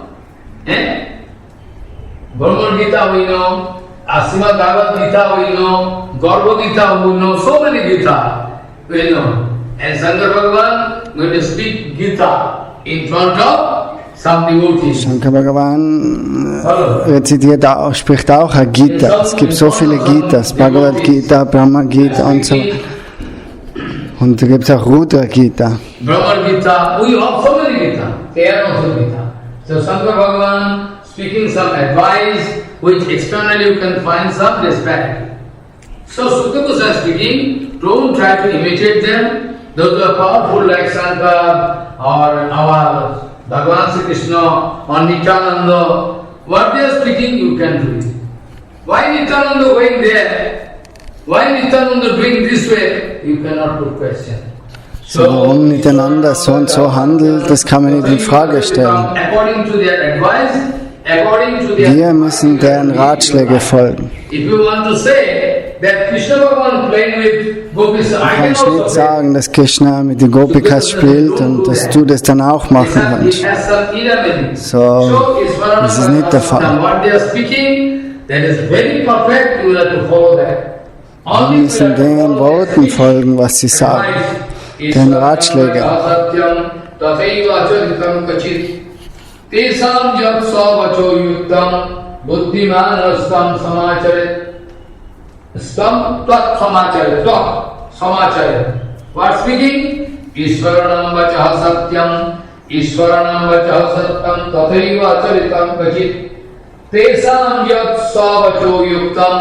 Bhagavad Gita we know, Srimad Bhagavad Gita we know, Garbha Gita we know, so many Gita we know. And Shankar Bhagavan going to speak Gita in front of some devotees. Shankar Bhagavan rezitiert auch, spricht auch eine Gita. Es gibt so viele Gitas, Bhagavad Gita, Brahma Gita und so. Und da gibt es auch Rudra Gita. Brahma Gita, we have so many Gita. They are also Gita. So Shankar Bhagavan speaking some advice which externally you can find some respect. So Sukha Goswami speaking, don't try to imitate them. Those who are powerful like Shankar or our Bhagavan Sri Krishna or Nityananda, what they are speaking you can do it. Why Nityananda going there? Why Nityananda doing this way? You cannot put question. So, warum Nityananda so und so handelt, das kann man nicht in Frage stellen. Wir müssen deren Ratschläge folgen. Du kannst nicht sagen, dass Krishna mit den Gopikas spielt und dass du das dann auch machen kannst. So, das ist nicht der Fall. Wir müssen den Worten folgen, was sie sagen, den Ratschlägen. Tesam yat savacho yuktam buddhiman rastam samacharet stam tat samacharet What speaking? Ishvaranam vachaha satyam Ishvaranam vachaha satyam tathaiva acharitam kachit Tesam yat savacho yuktam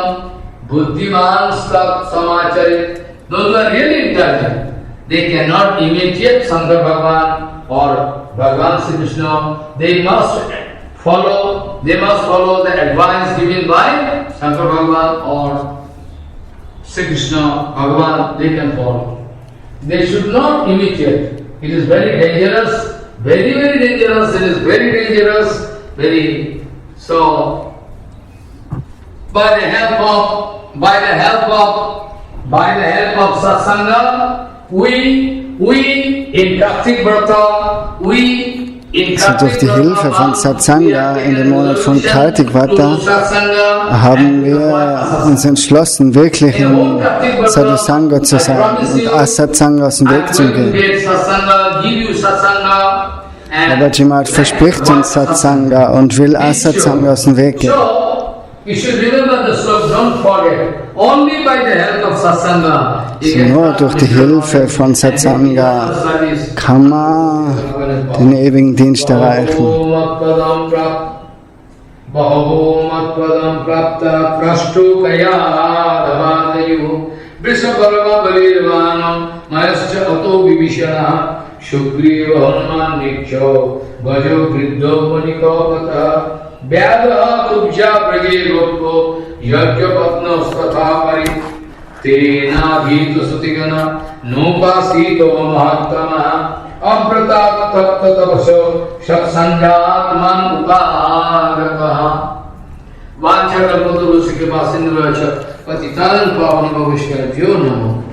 buddhiman tat samacharet. Those who are really intelligent, they cannot imitate Shankar Bhagavan or Bhagavan Sri Krishna. They must follow the advice given by Shankar Bhagavan or Sri Krishna Bhagavan. They can follow. They should not imitate. It is very dangerous, very dangerous. It is very dangerous, very. So, by the help of satsanga, we in Kartik Vrata, So durch die Hilfe von Satsanga in dem Monat von Kartik Vrata haben wir uns entschlossen, wirklich in Sadhusanga zu sein und Asatsanga aus dem Weg zu gehen. Aber Jimat verspricht uns Satsanga und will Asatsanga aus dem Weg gehen. You should remember the sloka, don't forget. Only by the help of satsanga. So nur durch die Hilfe von Satsanga kann man den ewigen Dienst erreichen. Vyadaha tubhya praje gopko yajya patnasthatha pari tena bhito sutigana nupasito mahatama apratat tattatapaso satsanjatman uparakaha vanchakalpatarushike vasindravaccha patitan pavanabhavishkarabhyo namo.